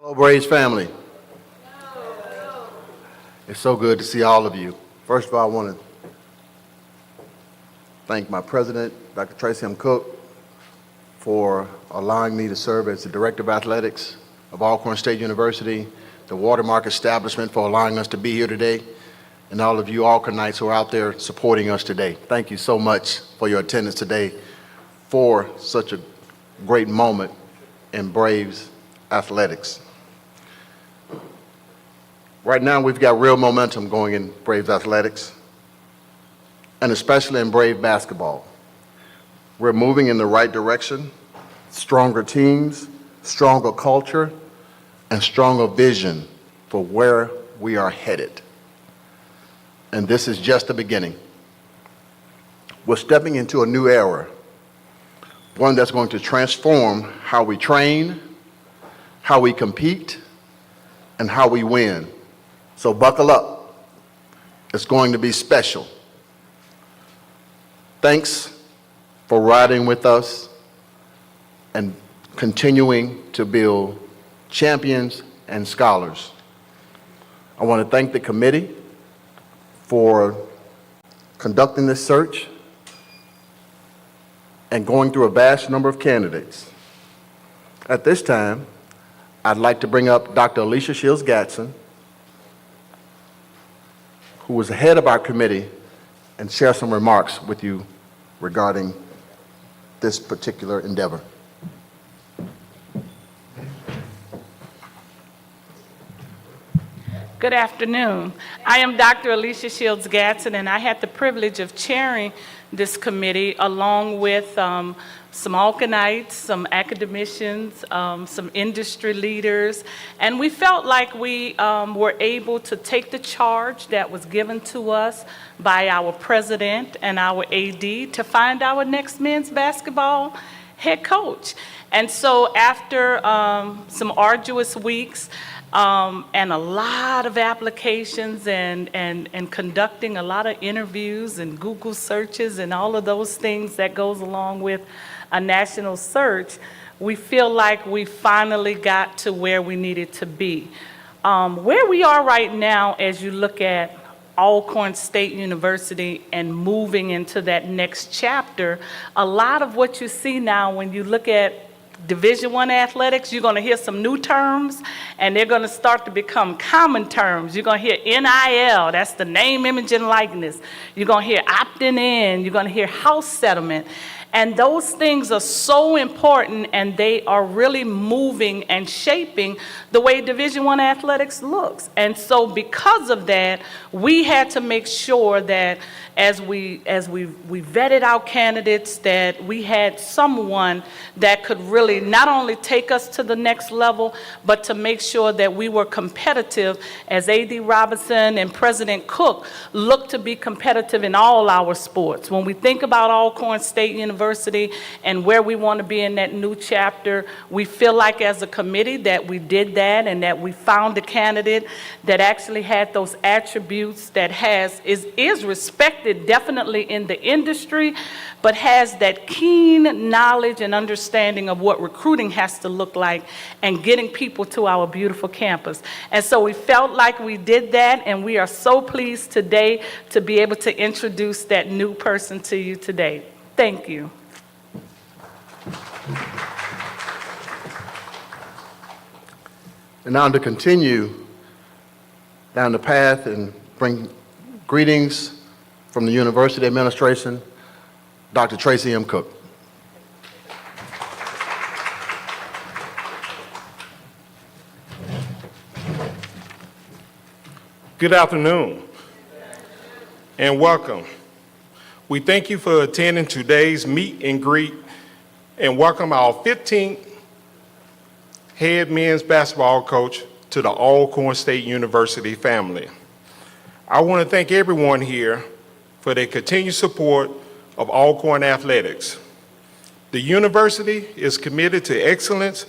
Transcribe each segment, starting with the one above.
Hello, Braves family. It's so good to see all of you. First of all, I want to thank my president, Dr. Tracy M. Cook, for allowing me to serve as the Director of Athletics of Alcorn State University, the Watermark establishment for allowing us to be here today, and all of you Alcornites who are out there supporting us today. Thank you so much for your attendance today for such a great moment in Braves athletics. Right now, we've got real momentum going in Braves athletics, and especially in Brave basketball. We're moving in the right direction, stronger teams, stronger culture, and stronger vision for where we are headed. And this is just the beginning. We're stepping into a new era, one that's going to transform how we train, how we compete, and how we win. So buckle up. It's going to be special. Thanks for riding with us and continuing to build champions and scholars. I want to thank the committee for conducting this search and going through a vast number of candidates. At this time, I'd like to bring up Dr. Alicia Shields-Gatson, who was the head of our committee, and share some remarks with you regarding this particular endeavor. Good afternoon. I am Dr. Alicia Shields-Gatson, and I had the privilege of chairing this committee along with some Alcornites, some academicians, some industry leaders, and we felt like we were able to take the charge that was given to us by our president and our AD to find our next men's basketball head coach. And so after some arduous weeks, and a lot of applications and conducting a lot of interviews and Google searches and all of those things that goes along with a national search, we feel like we finally got to where we needed to be. Where we are right now, as you look at Alcorn State University and moving into that next chapter, a lot of what you see now when you look at Division I athletics, you're going to hear some new terms, and they're going to start to become common terms. You're going to hear NIL, that's the name, image, and likeness. You're going to hear opting in. You're going to hear house settlement. And those things are so important, and they are really moving and shaping the way Division I athletics looks. And so because of that, we had to make sure that as we vetted our candidates, that we had someone that could really not only take us to the next level, but to make sure that we were competitive as A.D. Robinson and President Cook look to be competitive in all our sports. When we think about Alcorn State University and where we want to be in that new chapter, we feel like as a committee that we did that and that we found a candidate that actually had those attributes, that is respected definitely in the industry, but has that keen knowledge and understanding of what recruiting has to look like and getting people to our beautiful campus. And so we felt like we did that, and we are so pleased today to be able to introduce that new person to you today. Thank you. And now to continue down the path and bring greetings from the University Administration, Dr. Tracy M. Cook. Good afternoon and welcome. We thank you for attending today's meet and greet and welcome our 15th head men's basketball coach to the Alcorn State University family. I want to thank everyone here for their continued support of Alcorn athletics. The university is committed to excellence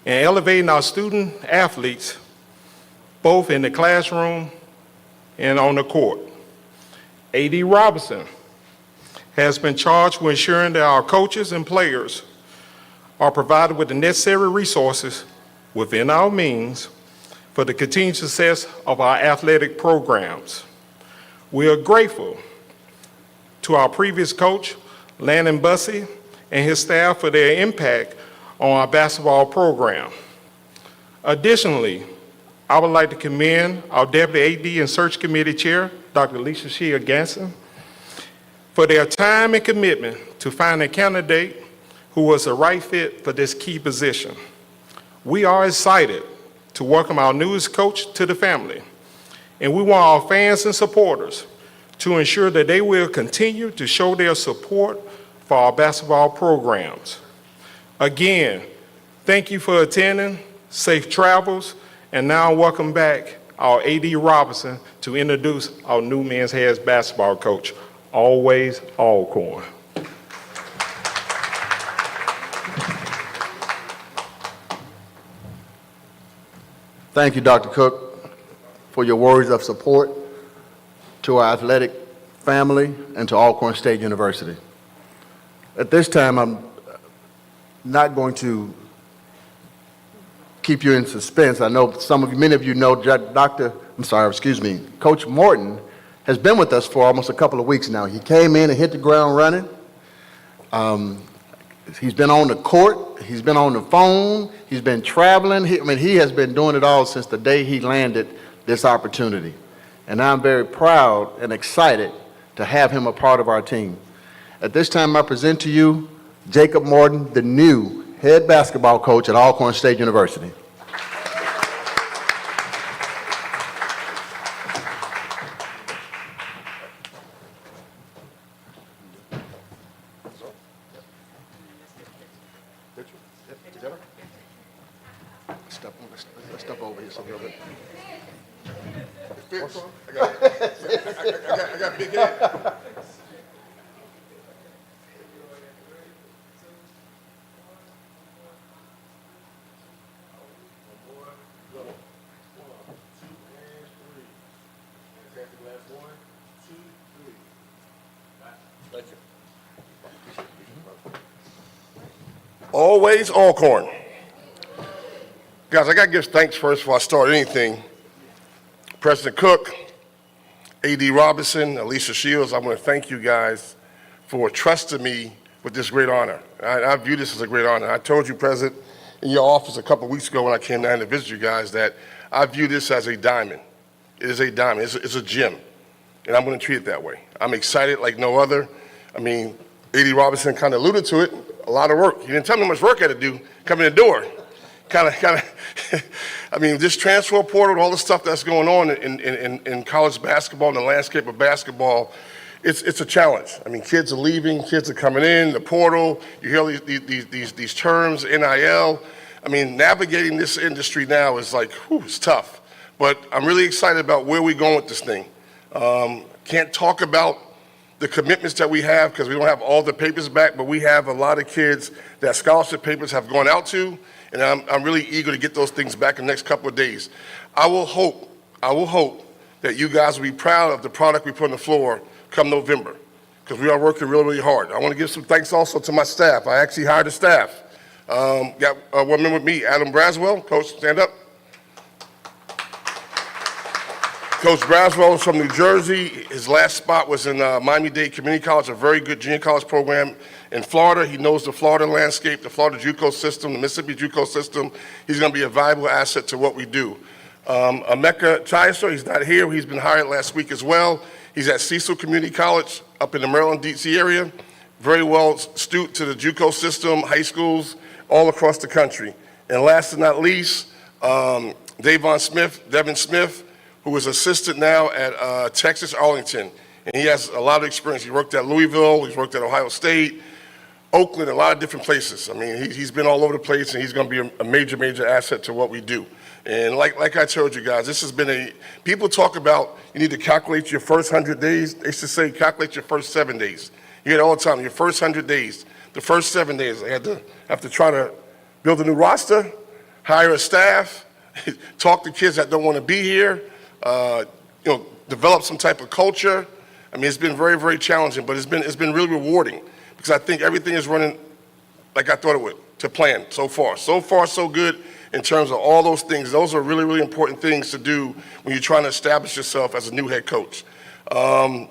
and elevating our student athletes both in the classroom and on the court. A.D. Robinson has been charged with ensuring that our coaches and players are provided with the necessary resources within our means for the continued success of our athletic programs. We are grateful to our previous coach, Landon Bussey, and his staff for their impact on our basketball program. Additionally, I would like to commend our Deputy AD and Search Committee Chair, Dr. Alicia Shield Ganson, for their time and commitment to find a candidate who was the right fit for this key position. We are excited to welcome our newest coach to the family, and we want our fans and supporters to ensure that they will continue to show their support for our basketball programs. Again, thank you for attending, safe travels, and now welcome back our AD Robinson to introduce our new men's head basketball coach, always Alcorn. Thank you, Dr. Cook, for your words of support to our athletic family and to Alcorn State University. At this time, I'm not going to keep you in suspense. I know many of you know Coach Morton has been with us for almost a couple of weeks now. He came in and hit the ground running. He's been on the court, he's been on the phone, he's been traveling. He has been doing it all since the day he landed this opportunity. And I'm very proud and excited to have him a part of our team. At this time, I present to you Jacob Morton, the new head basketball coach at Alcorn State University. Step over here so we'll I got big head. Always Alcorn. Guys, I got to give thanks first before I start anything. President Cook, AD Robinson, Alicia Shields, I want to thank you guys for trusting me with this great honor. I view this as a great honor. I told you, President, in your office a couple of weeks ago when I came down to visit you guys that I view this as a diamond. It is a diamond. It's a gem, and I'm going to treat it that way. I'm excited like no other. I mean, AD Robinson kind of alluded to it, a lot of work. He didn't tell me how much work I had to do coming in the door. I mean, this transfer portal, all the stuff that's going on in college basketball, in the landscape of basketball, it's a challenge. I mean, kids are leaving, kids are coming in, the portal, you hear these terms, NIL. I mean, navigating this industry now is like, whew, it's tough. But I'm really excited about where we're going with this thing. Can't talk about the commitments that we have because we don't have all the papers back, but we have a lot of kids that scholarship papers have gone out to, and I'm really eager to get those things back in the next couple of days. I will hope that you guys will be proud of the product we put on the floor come November, because we are working really, really hard. I want to give some thanks also to my staff. I actually hired a staff. Got one member with me, Adam Braswell. Coach, stand up. Coach Braswell is from New Jersey. His last spot was in Miami-Dade Community College, a very good junior college program in Florida. He knows the Florida landscape, the Florida JUCO system, the Mississippi JUCO system. He's going to be a valuable asset to what we do. Emeka Chiesa, he's not here. He's been hired last week as well. He's at Cecil Community College up in the Maryland, D.C. area. Very well astute to the JUCO system, high schools all across the country. And last but not least, Devin Smith, who is assistant now at Texas Arlington. And he has a lot of experience. He worked at Louisville, he's worked at Ohio State, Oakland, a lot of different places. I mean, he's been all over the place, and he's going to be a major, major asset to what we do. And like I told you guys, this has been people talk about you need to calculate your first 100 days. They should say calculate your first 7 days. You hear it all the time, your first 100 days. The first 7 days, I have to try to build a new roster, hire a staff, talk to kids that don't want to be here, develop some type of culture. I mean, it's been very, very challenging, but it's been really rewarding because I think everything is running like I thought it would, to plan so far. So far, so good, in terms of all those things. Those are really, really important things to do when you're trying to establish yourself as a new head coach. The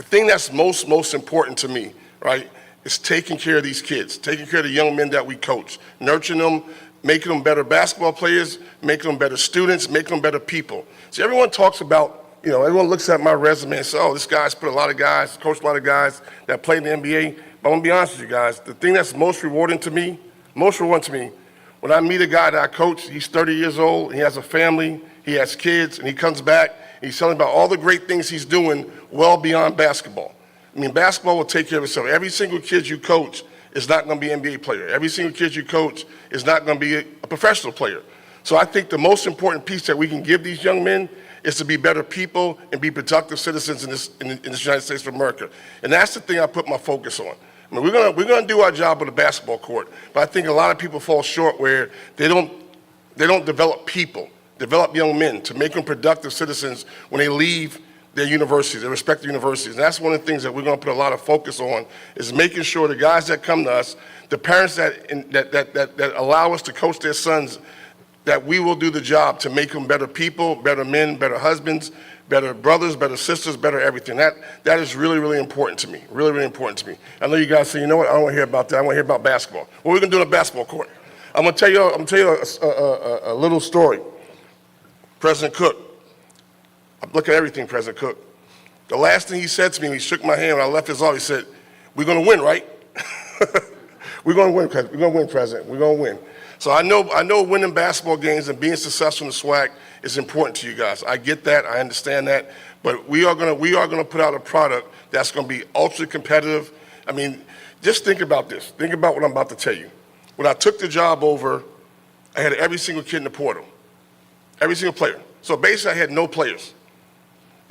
thing that's most important to me, right, is taking care of these kids, taking care of the young men that we coach, nurturing them, making them better basketball players, making them better students, making them better people. See, everyone talks about, everyone looks at my resume and says, oh, this guy's put a lot of guys, coached a lot of guys that played in the NBA. But I'm gonna be honest with you guys, the thing that's most rewarding to me, when I meet a guy that I coach, he's 30 years old, he has a family, he has kids, and he comes back, and he's telling about all the great things he's doing well beyond basketball. I mean, basketball will take care of itself. Every single kid you coach is not going to be an NBA player. Every single kid you coach is not going to be a professional player. So I think the most important piece that we can give these young men is to be better people and be productive citizens in this United States of America. And that's the thing I put my focus on. I mean, we're gonna do our job on the basketball court, but I think a lot of people fall short where they don't develop people, develop young men to make them productive citizens when they leave their universities, their respective universities. And that's one of the things that we're going to put a lot of focus on, is making sure the guys that come to us, the parents that allow us to coach their sons, that we will do the job to make them better people, better men, better husbands, better brothers, better sisters, better everything. That is really, really important to me, really, really important to me. I know you guys say, you know what, I don't want to hear about that, I want to hear about basketball. What are we going to do on the basketball court? I'm going to tell you a little story. President Cook. Look at everything, President Cook. The last thing he said to me when he shook my hand when I left his office, he said, we're going to win, right? We're going to win, President. We're going to win, President. We're going to win. So I know winning basketball games and being successful in the SWAC is important to you guys. I get that. I understand that. But we are going to put out a product that's going to be ultra competitive. I mean, just think about this. Think about what I'm about to tell you. When I took the job over, I had every single kid in the portal, every single player. So basically, I had no players.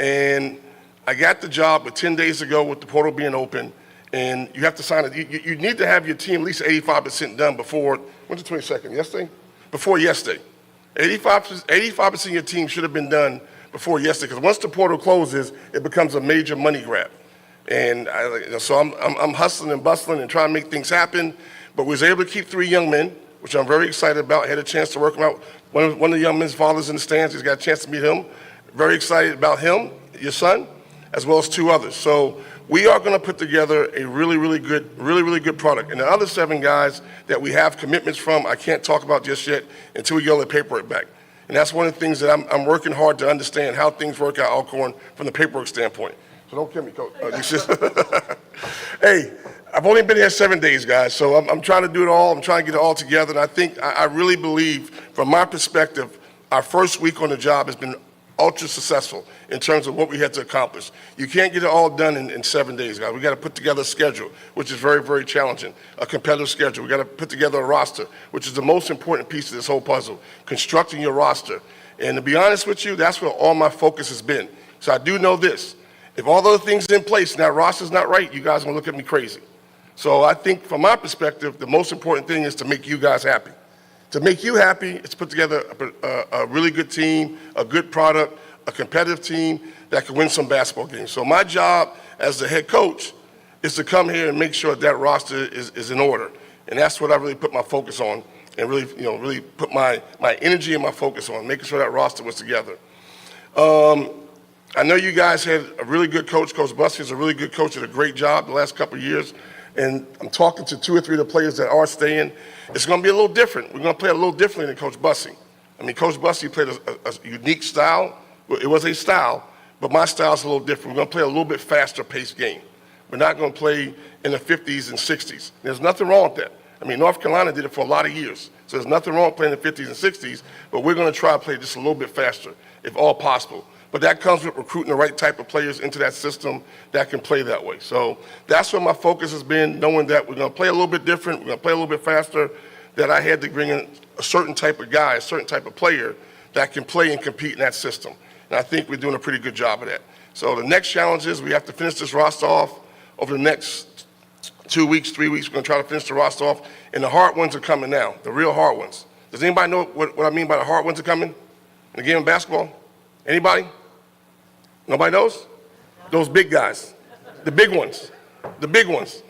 And I got the job, but 10 days ago with the portal being open, and you have to sign it. You need to have your team at least 85% done before, when's the 22nd, yesterday? Before yesterday. 85% of your team should have been done before yesterday, because once the portal closes, it becomes a major money grab. And so I'm hustling and bustling and trying to make things happen, but we was able to keep 3 young men, which I'm very excited about. I had a chance to work them out. One of the young men's fathers in the stands, he's got a chance to meet him. Very excited about him, your son, as well as 2 others. So we are going to put together a really, really good product. And the other 7 guys that we have commitments from, I can't talk about just yet until we get all the paperwork back. And that's one of the things that I'm working hard to understand how things work at Alcorn from the paperwork standpoint. So don't kill me, Coach. Hey, I've only been here 7 days, guys, so I'm trying to do it all. I'm trying to get it all together. And I think, I really believe, from my perspective, our first week on the job has been ultra successful in terms of what we had to accomplish. You can't get it all done in 7 days, guys. We got to put together a schedule, which is very, very challenging, a competitive schedule. We got to put together a roster, which is the most important piece of this whole puzzle, constructing your roster. And to be honest with you, that's where all my focus has been. So I do know this. If all those things are in place and that roster's not right, you guys are going to look at me crazy. So I think from my perspective, the most important thing is to make you guys happy. To make you happy, it's put together a really good team, a good product, a competitive team that can win some basketball games. So my job as the head coach is to come here and make sure that roster is in order. And that's what I really put my focus on, and really put my energy and my focus on, making sure that roster was together. I know you guys had a really good coach. Coach Bussey is a really good coach, did a great job the last couple of years. And I'm talking to 2 or 3 of the players that are staying. It's going to be a little different. We're going to play a little differently than Coach Bussey. I mean, Coach Bussey played a unique style. It was a style, but my style is a little different. We're going to play a little bit faster paced game. We're not going to play in the 50s and 60s. There's nothing wrong with that. I mean, North Carolina did it for a lot of years. So there's nothing wrong with playing in the 50s and 60s, but we're going to try to play just a little bit faster, if all possible. But that comes with recruiting the right type of players into that system that can play that way. So that's where my focus has been, knowing that we're going to play a little bit different, we're going to play a little bit faster, that I had to bring in a certain type of guy, a certain type of player that can play and compete in that system. And I think we're doing a pretty good job of that. So the next challenge is we have to finish this roster off over the next 2 weeks, 3 weeks. We're going to try to finish the roster off. And the hard ones are coming now, the real hard ones. Does anybody know what I mean by the hard ones are coming in the game of basketball? Anybody? Nobody knows? Those big guys, the big ones, the big ones,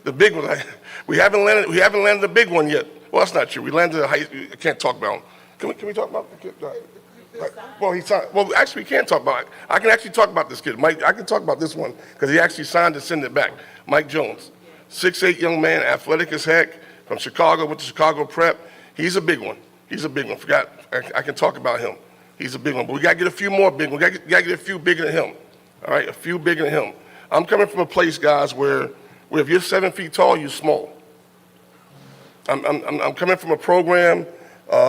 the big ones. We haven't landed a big one yet, Well, that's not true. We landed at I can't talk about him. Can we talk about the kid? Well, he signed. Well, actually, we can talk about it. I can actually talk about this kid. Mike, I can talk about this one because he actually signed to send it back. Mike Jones, 6'8" young man, athletic as heck, from Chicago, went to Chicago Prep. He's a big one. He's a big one. Forgot, I can talk about him. He's a big one. But we got to get a few more big ones. We got to get a few bigger than him. All right, a few bigger than him. I'm coming from a place, guys, where if you're 7 feet tall, you're small. I'm coming from a program,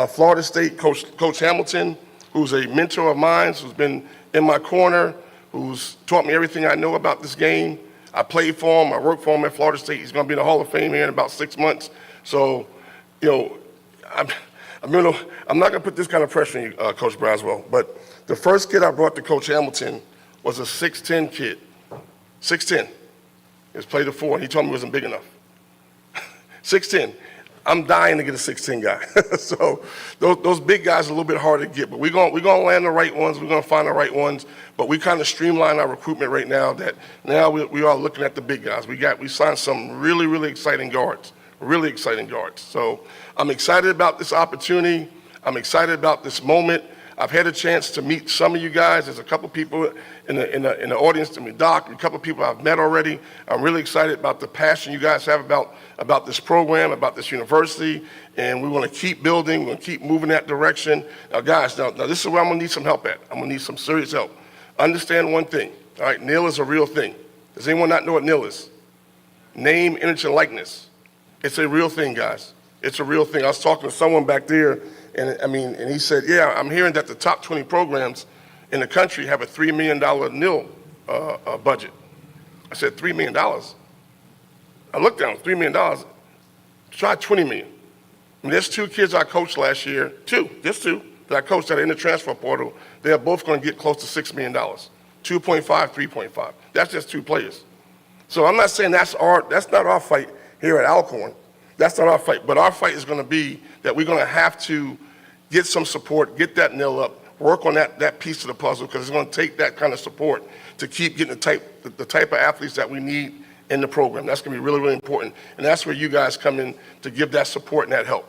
Florida State, Coach Hamilton, who's a mentor of mine, who's been in my corner, who's taught me everything I know about this game. I played for him. I worked for him at Florida State. He's going to be in the Hall of Fame here in about 6 months. So, you know, I'm not going to put this kind of pressure on you, Coach Braswell, but the first kid I brought to Coach Hamilton was a 6'10" kid. 6'10". He was played the 4, and he told me he wasn't big enough. 6'10". I'm dying to get a 6'10" guy. So those big guys are a little bit harder to get, but we're gonna land the right ones. We're gonna find the right ones. But we kind of streamline our recruitment right now. That now we are looking at the big guys. We signed some really exciting guards. Really exciting guards. So I'm excited about this opportunity. I'm excited about this moment. I've had a chance to meet some of you guys. There's a couple people in the audience. I mean, Doc, a couple people I've met already. I'm really excited about the passion you guys have about this program, about this university, and we want to keep building. We're going to keep moving that direction. Now, guys, now this is where I'm going to need some help at. I'm going to need some serious help. Understand one thing, all right? NIL is a real thing. Does anyone not know what NIL is? Name, image, and likeness. It's a real thing, guys. It's a real thing. I was talking to someone back there, and he said, yeah, I'm hearing that the top 20 programs in the country have a $3 million NIL budget. I said, $3 million? I looked down, $3 million. Try $20 million. I mean, there's 2 kids I coached last year, just two that I coached that are in the transfer portal. They're both going to get close to $6 million, 2.5, 3.5. That's just 2 players. So I'm not saying that's not our fight here at Alcorn. That's not our fight, but our fight is going to be that we're going to have to get some support, get that NIL up, work on that piece of the puzzle, because it's going to take that kind of support to keep getting the type of athletes that we need in the program. That's going to be really important, and that's where you guys come in to give that support and that help.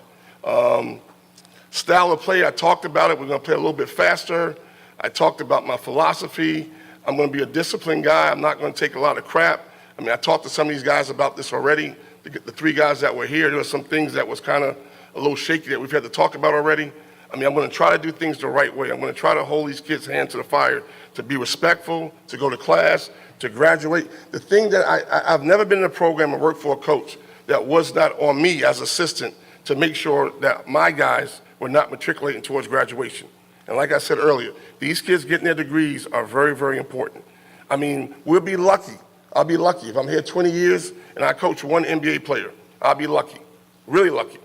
Style of play, I talked about it. We're going to play a little bit faster. I talked about my philosophy. I'm going to be a disciplined guy. I'm not going to take a lot of crap. I mean, I talked to some of these guys about this already. The 3 guys that were here, there were some things that was kind of a little shaky that we've had to talk about already. I mean, I'm going to try to do things the right way. I'm going to try to hold these kids' hands to the fire, to be respectful, to go to class, to graduate. The thing that I've never been in a program or worked for a coach that was not on me as assistant to make sure that my guys were not matriculating towards graduation. And like I said earlier, these kids getting their degrees are very important. I mean, we'll be lucky. I'll be lucky if I'm here 20 years and I coach 1 NBA player. I'll be lucky, really lucky.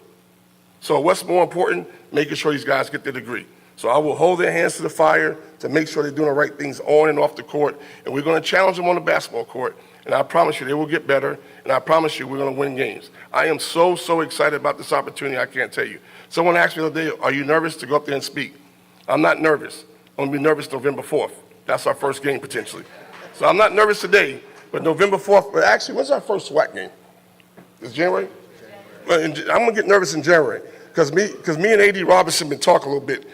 So what's more important? Making sure these guys get their degree. So I will hold their hands to the fire to make sure they're doing the right things on and off the court. And we're going to challenge them on the basketball court. And I promise you they will get better. And I promise you we're going to win games. I am so excited about this opportunity, I can't tell you. Someone asked me the other day, are you nervous to go up there and speak? I'm not nervous. I'm going to be nervous November 4th. That's our first game potentially. So I'm not nervous today. But November 4th, but actually, when's our first SWAC game? Is January? Well, I'm gonna get nervous in January because me and AD Robinson been talking a little bit.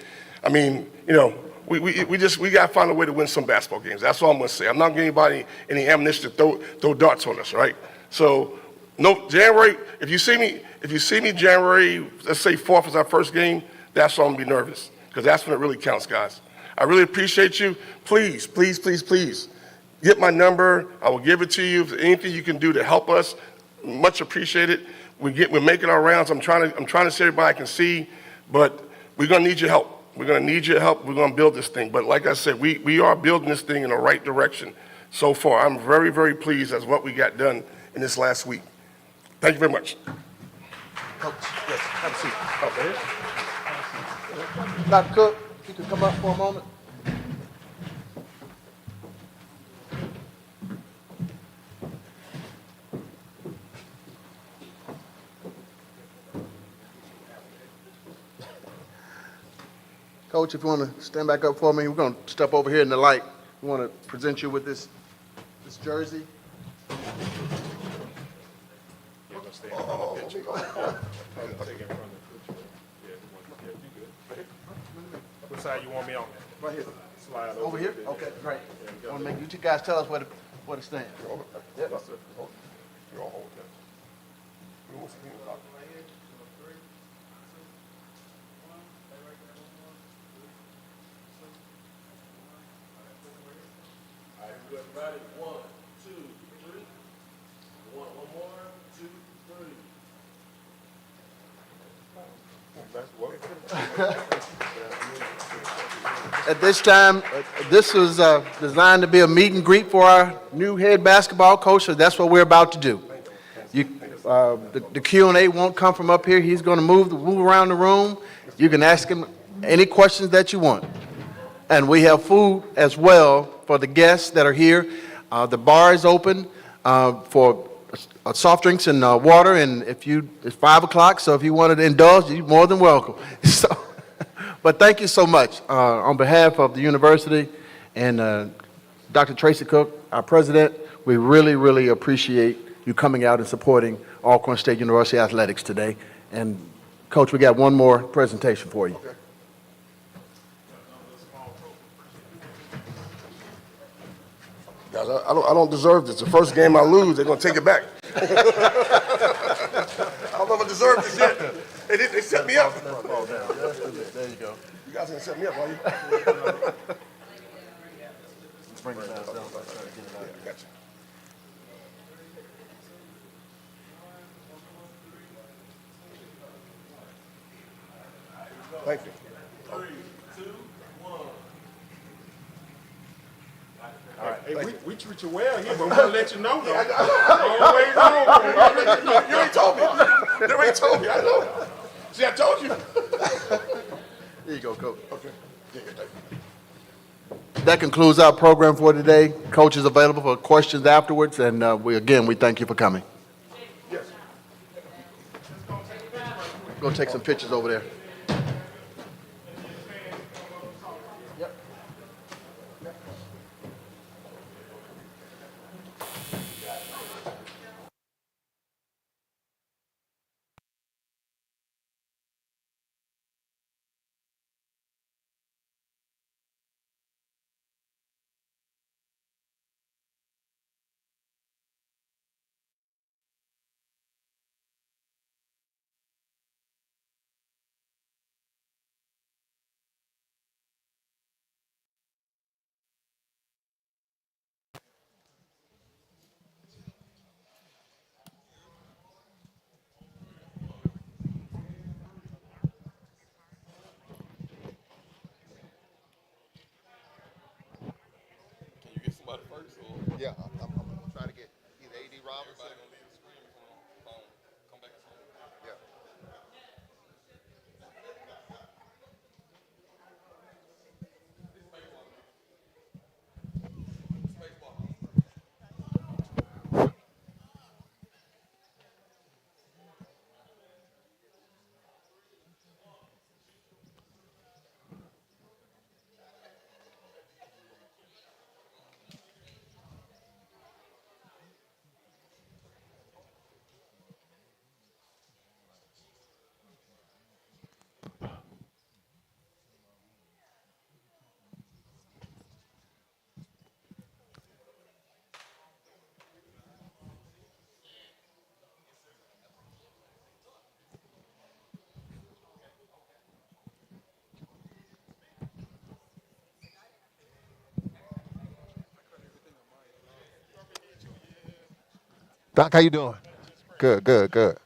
I mean, you know, we gotta find a way to win some basketball games. That's all I'm gonna say. I'm not giving anybody any ammunition to throw darts on us, right? So, no, January. If you see me January, let's say 4th is our first game, that's when I'm gonna be nervous because that's when it really counts, guys. I really appreciate you. Please. Get my number. I will give it to you. If there's anything you can do to help us, much appreciated. We're making our rounds. I'm trying to see everybody I can see, but we're gonna need your help. We're gonna need your help. We're gonna build this thing. But like I said, we are building this thing in the right direction so far. I'm very pleased as what we got done in this last week. Thank you very much. Coach, yes, have a seat. Dr. Cook, you can come up for a moment. Coach, if you want to stand back up for me, we're going to step over here in the light. We want to present you with this jersey. Oh, What side you want me on? Right here. Slide over. Over here? Okay, great. Want to make you two guys tell us where to stand. Yep. You all hold that. You want something about it? Everybody, 1, 2, 3. One more, 2, 3. At this time, this was designed to be a meet and greet for our new head basketball coach, so that's what we're about to do. The Q&A won't come from up here. He's going to move around the room. You can ask him any questions that you want. And we have food as well for the guests that are here. The bar is open for soft drinks and water, and it's 5 o'clock, so if you wanted to indulge, you're more than welcome. But thank you so much. On behalf of the university and Dr. Tracy Cook, our president, we really, really appreciate you coming out and supporting Alcorn State University athletics today. And Coach, we got one more presentation for you. Okay. Guys, I don't deserve this. The first game I lose, they're going to take it back. I don't know if I deserve this yet. They set me up. There you go. You guys didn't set me up, are you? Bring it down. Yeah, I got you. Thank you. 3, 2, 1. Hey, we treat you well here, but we're gonna let you know though. Always on. You ain't told me. You ain't told me. I know. See, I told you. There you go, Coach. Okay. Yeah, thank you. That concludes our program for today. Coach is available for questions afterwards, and we thank you for coming. Yes. Go take some pictures over there. Yeah, I'm gonna try to get either AD Robinson. Yeah. Doc, how you doing? Good, good, good.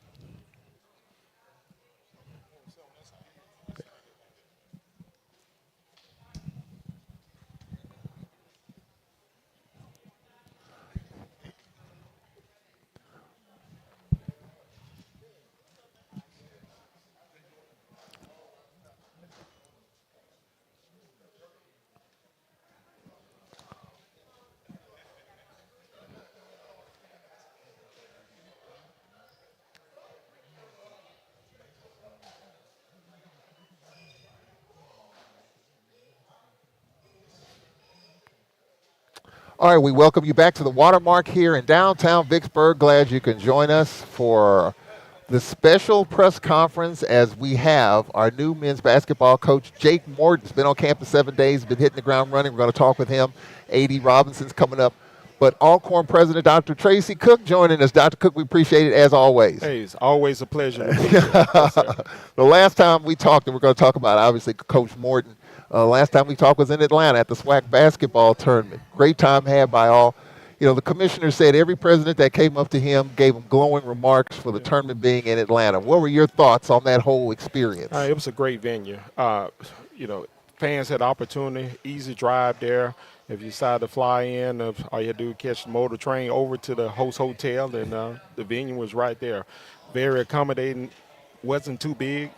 All right, we welcome you back to the Watermark here in downtown Vicksburg. Glad you can join us for the special press conference as we have our new men's basketball coach, Jake Morton. Has been on campus 7 days, been hitting the ground running. We're going to talk with him. A.D. Robinson's coming up. But Alcorn President Dr. Tracy Cook joining us. Dr. Cook, we appreciate it as always. Hey, it's always a pleasure to be here. Yes, sir. The last time we talked, and we're going to talk about, obviously, Coach Morton, last time we talked was in Atlanta at the SWAC basketball tournament. Great time had by all. You know, the commissioner said every president that came up to him gave him glowing remarks for the tournament being in Atlanta. What were your thoughts on that whole experience? It was a great venue. You know, fans had opportunity, easy drive there. If you decide to fly in, all you had to do was catch the motor train over to the host hotel, and the venue was right there. Very accommodating, wasn't too big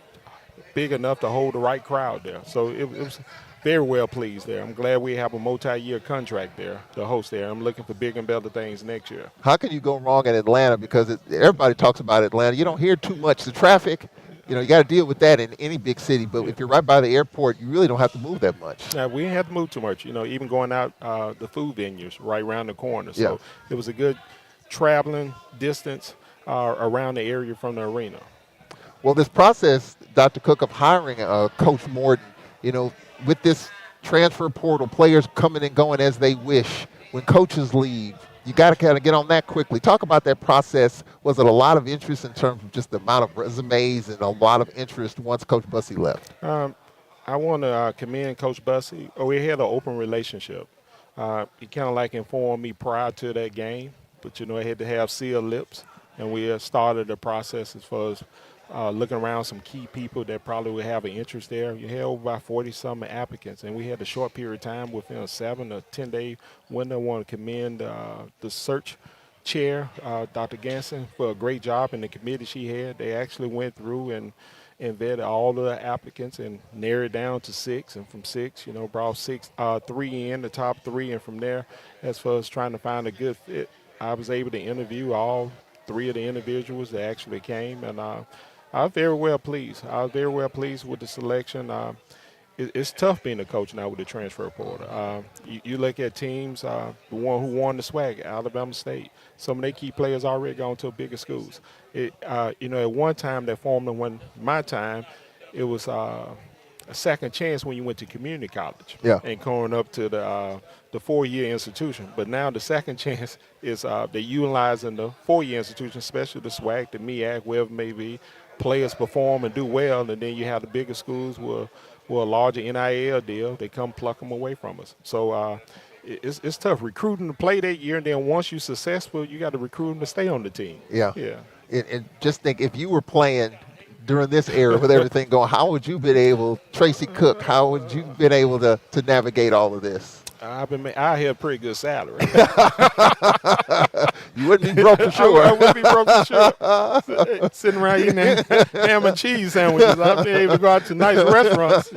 enough to hold the right crowd there. So it was very well pleased there. I'm glad we have a multi-year contract there to host there. I'm looking for bigger and better things next year. How can you go wrong in Atlanta? Because everybody talks about Atlanta. You don't hear too much. The traffic, you know, you got to deal with that in any big city. But if you're right by the airport, you really don't have to move that much. Now, we didn't have to move too much. You know, even going out the food venues right around the corner. So Yeah. it was a good traveling distance around the area from the arena. Well, this process, Dr. Cook, of hiring Coach Morton, you know, with this transfer portal, players coming and going as they wish, when coaches leave, you got to kind of get on that quickly. Talk about that process. Was it a lot of interest in terms of just the amount of resumes and a lot of interest once Coach Bussey left? I want to commend Coach Bussey. We had an open relationship. He kind of like informed me prior to that game, but, you know, I had to have sealed lips, and we started the process as far as looking around some key people that probably would have an interest there. You had over about 40-some applicants, and we had a short period of time within a 7 or 10-day window. I want to commend the search chair, Dr. Ganson, for a great job, and the committee she had. They actually went through and vetted all of the applicants and narrowed it down to 6, and from 6, you know, brought 3 in, the top 3, and from there, as far as trying to find a good fit, I was able to interview all 3 of the individuals that actually came, and I was very well pleased. I was very well pleased with the selection. It's tough being a coach now with the transfer portal. You look at teams, the one who won the SWAC, Alabama State. Some of their key players already gone to bigger schools. You know, at one time that formed when my time, it was a second chance when you went to community college and going up to the 4-year institution. But now the second chance is they're utilizing the 4-year institution, especially the SWAC, the MEAC, wherever it may be. Players perform and do well, and then you have the bigger schools with a larger NIL deal. They come pluck them away from us. So it's tough recruiting to play that year, and then once you're successful, you got to recruit them to stay on the team. Yeah. Yeah. And just think, if you were playing during this era with everything going, how would you been able, Tracy Cook, how would you been able to navigate all of this? I had a pretty good salary. You wouldn't be broke for sure. I would be broke for sure. Sitting around eating ham and cheese sandwiches. I'd be able to go out to nice restaurants.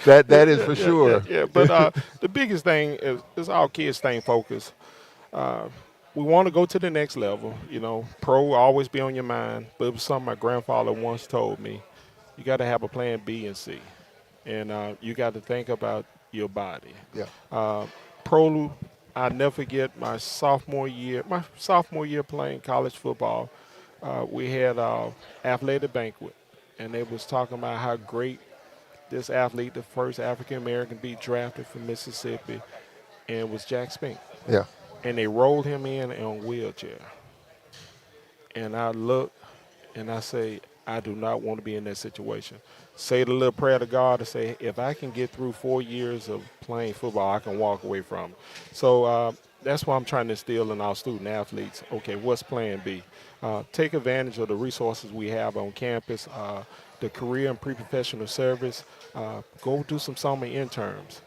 That is for sure. Yeah. But the biggest thing is our kids staying focused. We want to go to the next level. You know, pro will always be on your mind. But it was something my grandfather once told me. You got to have a plan B and C. And you got to think about your body. Yeah. Pro, I'll never forget my sophomore year playing college football. We had an athletic banquet, and they was talking about how great this athlete, the first African-American, be drafted from Mississippi, and it was Jack Spink. Yeah. And they rolled him in on a wheelchair. And I look, and I say, I do not want to be in that situation. Say the little prayer to God to say, if I can get through 4 years of playing football, I can walk away from it. So that's why I'm trying to instill in our student athletes, okay, what's plan B? Take advantage of the resources we have on campus, the career and pre-professional service. Go do some summer interns.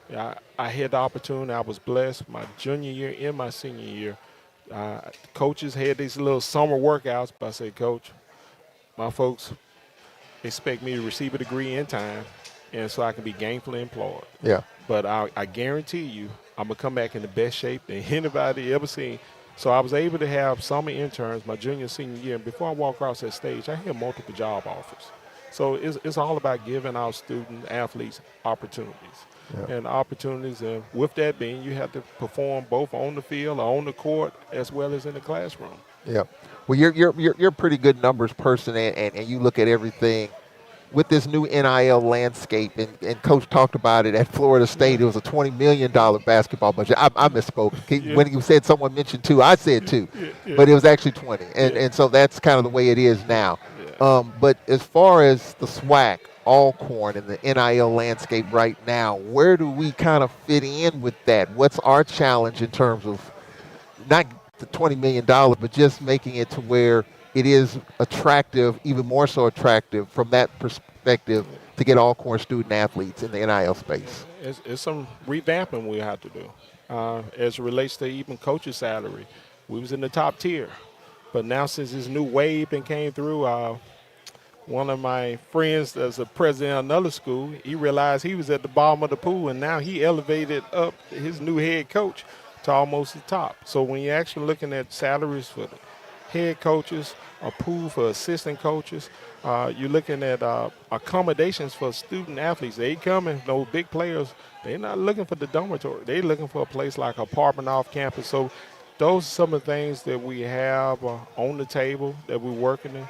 I had the opportunity. I was blessed my junior year and my senior year. Coaches had these little summer workouts, but I said, Coach, my folks expect me to receive a degree in time, and so I can be gainfully employed. Yeah. But I guarantee you, I'm going to come back in the best shape than anybody ever seen. So I was able to have summer interns my junior and senior year, and before I walk across that stage, I had multiple job offers. So it's all about giving our student athletes opportunities. Yeah. And opportunities, and with that being, you have to perform both on the field or on the court as well as in the classroom. Yeah. Well, you're a pretty good numbers person, and you look at everything with this new NIL landscape, and Coach talked about it at Florida State. It was a $20 million basketball budget. I misspoke. Yeah. When you said someone mentioned two, I said two, but it was actually 20, and so that's kind of the way it is now. But as far as the SWAC, Alcorn, and the NIL landscape right now, where do we kind of fit in with that? What's our challenge in terms of not the $20 million, but just making it to where it is attractive, even more so attractive from that perspective to get Alcorn student athletes in the NIL space? It's some revamping we have to do as it relates to even coaches' salary. We was in the top tier, but now since this new wave that came through, one of my friends that's a president of another school, he realized he was at the bottom of the pool, and now he elevated up his new head coach to almost the top. So when you're actually looking at salaries for the head coaches, a pool for assistant coaches, you're looking at accommodations for student athletes. They coming, those big players, they're not looking for the dormitory. They're looking for a place like apartment off campus. So those are some of the things that we have on the table that we're working in.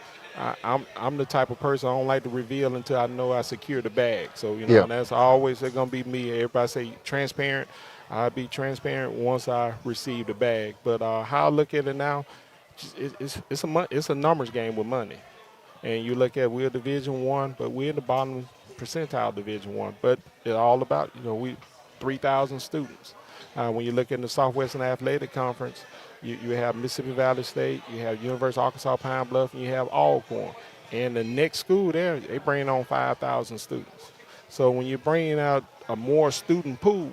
I'm the type of person I don't like to reveal until I know I secure the bag. So, Yeah. and that's always going to be me. Everybody say transparent. I'll be transparent once I receive the bag. But how I look at it now, it's a numbers game with money. And you look at, we're Division One, but we're in the bottom percentile Division One. But it's all about, we 3,000 students. When you look in the Southwestern Athletic Conference, you have Mississippi Valley State, you have University of Arkansas Pine Bluff, and you have Alcorn. And the next school there, they bring on 5,000 students. So when you're bringing out a more student pool,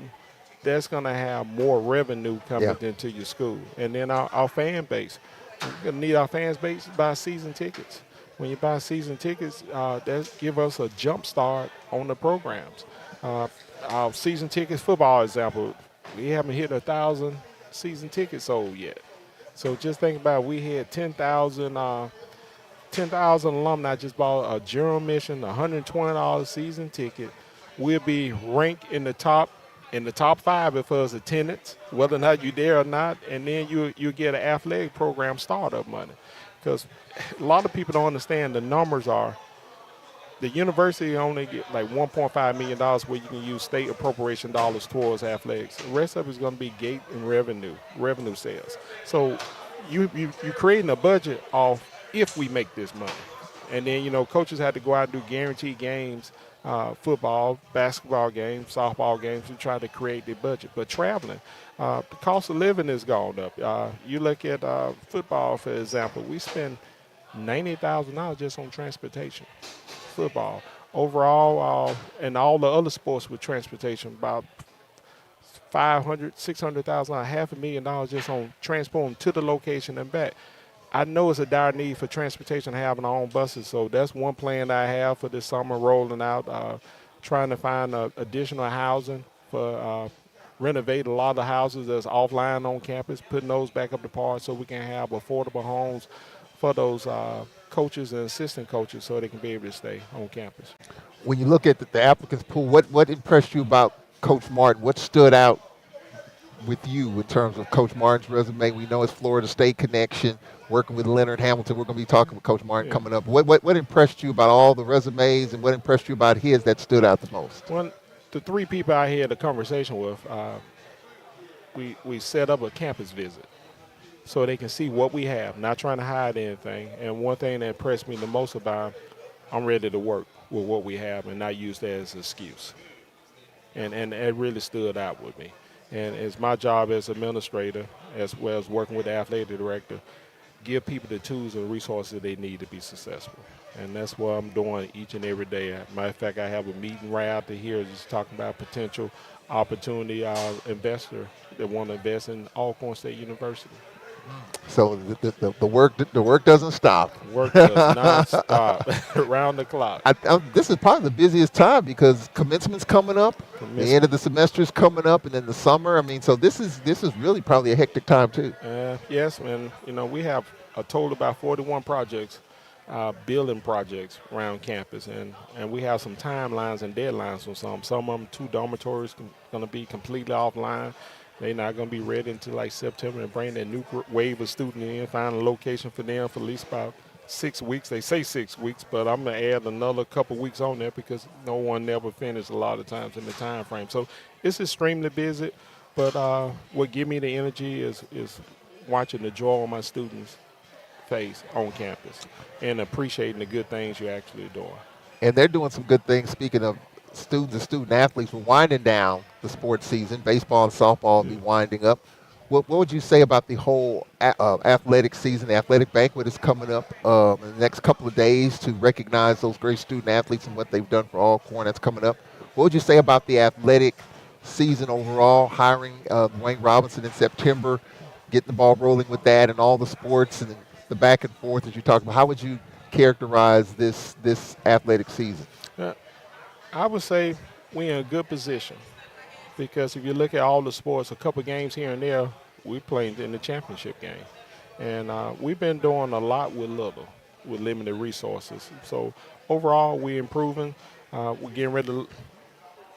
that's going to have more revenue coming into your school. And then our fan base. We're going to need our fan base to buy season tickets. When you buy season tickets, that give us a jump start on the programs. Our season tickets, football example, we haven't hit 1,000 season tickets sold yet. So just think about it, we had 10,000 alumni just bought a general admission, $120 season ticket. We'll be ranked in the top 5 if it's attendance, whether or not you're there or not, and then you get an athletic program startup money. Because a lot of people don't understand the numbers are, the university only get like $1.5 million where you can use state appropriation dollars towards athletics. The rest of it is going to be gate and revenue sales. So you're creating a budget off if we make this money. And then, coaches had to go out and do guaranteed games, football, basketball games, softball games, to try to create their budget. But traveling, the cost of living has gone up. You look at football, for example, we spend $90,000 just on transportation. Football. Overall, and all the other sports with transportation, about $500,000, $600,000, $500,000 just on transporting to the location and back. I know it's a dire need for transportation, having our own buses, so that's one plan I have for this summer, rolling out, trying to find additional housing for renovate a lot of the houses that's offline on campus, putting those back up to par so we can have affordable homes for those coaches and assistant coaches so they can be able to stay on campus. When you look at the applicants pool, what impressed you about Coach Martin? What stood out with you in terms of Coach Martin's resume? We know it's Florida State connection, working with Leonard Hamilton. We're going to be talking with Coach Martin coming up. What impressed you about all the resumes, and what impressed you about his that stood out the most? Well, the 3 people I had a conversation with, we set up a campus visit so they can see what we have, not trying to hide anything. And one thing that impressed me the most about him, I'm ready to work with what we have and not use that as an excuse. And it really stood out with me. And it's my job as administrator, as well as working with the athletic director, give people the tools and resources they need to be successful. And that's what I'm doing each and every day. Matter of fact, I have a meeting right out here just talking about potential opportunity investor that want to invest in Alcorn State University. So the work doesn't stop. Work does not stop around the clock. This is probably the busiest time because commencement's coming up, the end of the semester is coming up, and then the summer. I mean, so this is really probably a hectic time too. Yes, and we have a total about 41 projects, building projects around campus, and we have some timelines and deadlines on some. Some of them 2 dormitories going to be completely offline. They're not going to be ready until like September and bring that new wave of students in, find a location for them for at least about 6 weeks. They say 6 weeks, but I'm going to add another couple weeks on there because no one never finished a lot of times in the time frame. So it's extremely busy, but what give me the energy is watching the joy on my students' face on campus and appreciating the good things you're actually doing. And they're doing some good things. Speaking of students and student athletes, we're winding down the sports season. Baseball and softball will be winding up. What would you say about the whole athletic season? The athletic banquet is coming up in the next couple of days to recognize those great student athletes and what they've done for Alcorn. That's coming up. What would you say about the athletic season overall, hiring Dwayne Robinson in September, getting the ball rolling with that and all the sports and the back and forth as you talked about? How would you characterize this athletic season? I would say we're in a good position because if you look at all the sports, a couple games here and there, we played in the championship game. And we've been doing a lot with little, with limited resources. So overall, we're improving. We're getting ready to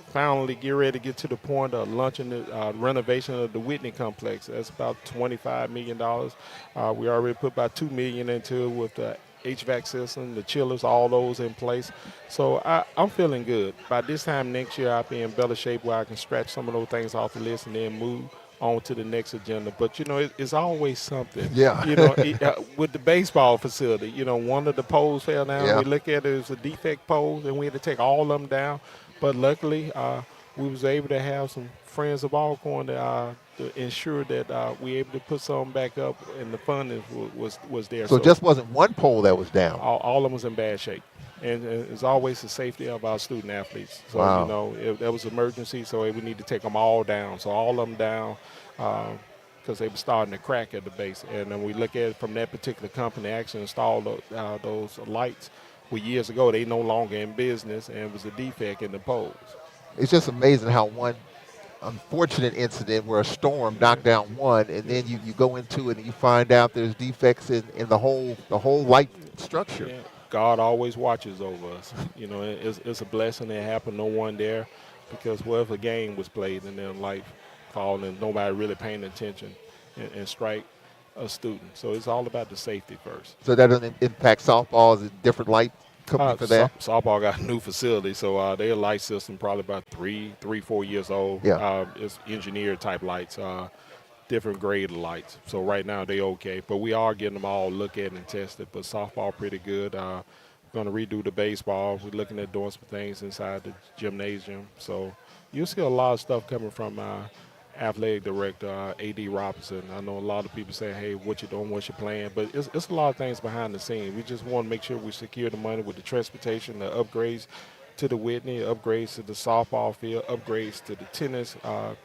finally get to the point of launching the renovation of the Whitney complex. That's about $25 million. We already put about $2 million into it with the HVAC system, the chillers, all those in place. So I'm feeling good. By this time next year, I'll be in better shape where I can scratch some of those things off the list and then move on to the next agenda. But, it's always something. Yeah. With the baseball facility, one of the poles fell down. Yeah. We look at it as a defect pole, and we had to take all of them down. But luckily, we was able to have some friends of Alcorn to ensure that we able to put some back up, and the funding was there. So it just wasn't one pole that was down. All of them was in bad shape. And it's always the safety of our student athletes. So, Wow. If there was an emergency, so we need to take them all down. So all of them down because they were starting to crack at the base. And then we look at it from that particular company actually installed those lights. Well, years ago, they no longer in business, and it was a defect in the poles. It's just amazing how one unfortunate incident where a storm knocked down one, and then you go into it and you find out there's defects in the whole light structure. Yeah. God always watches over us. It's a blessing it happened. No one there, because what if a game was played and then light falling and nobody really paying attention and strike a student. So it's all about the safety first. So that doesn't impact softball? Is it different light company for that? Softball got a new facility, so their light system probably about 4 years old. Yeah. It's engineered type lights, different grade of lights. So right now they okay, but we are getting them all looked at and tested. But softball pretty good. We're going to redo the baseball. We're looking at doing some things inside the gymnasium. So you'll see a lot of stuff coming from athletic director, A.D. Robinson. I know a lot of people say, hey, what you doing, what's your plan? But it's a lot of things behind the scenes. We just want to make sure we secure the money with the transportation, the upgrades to the Whitney, upgrades to the softball field, upgrades to the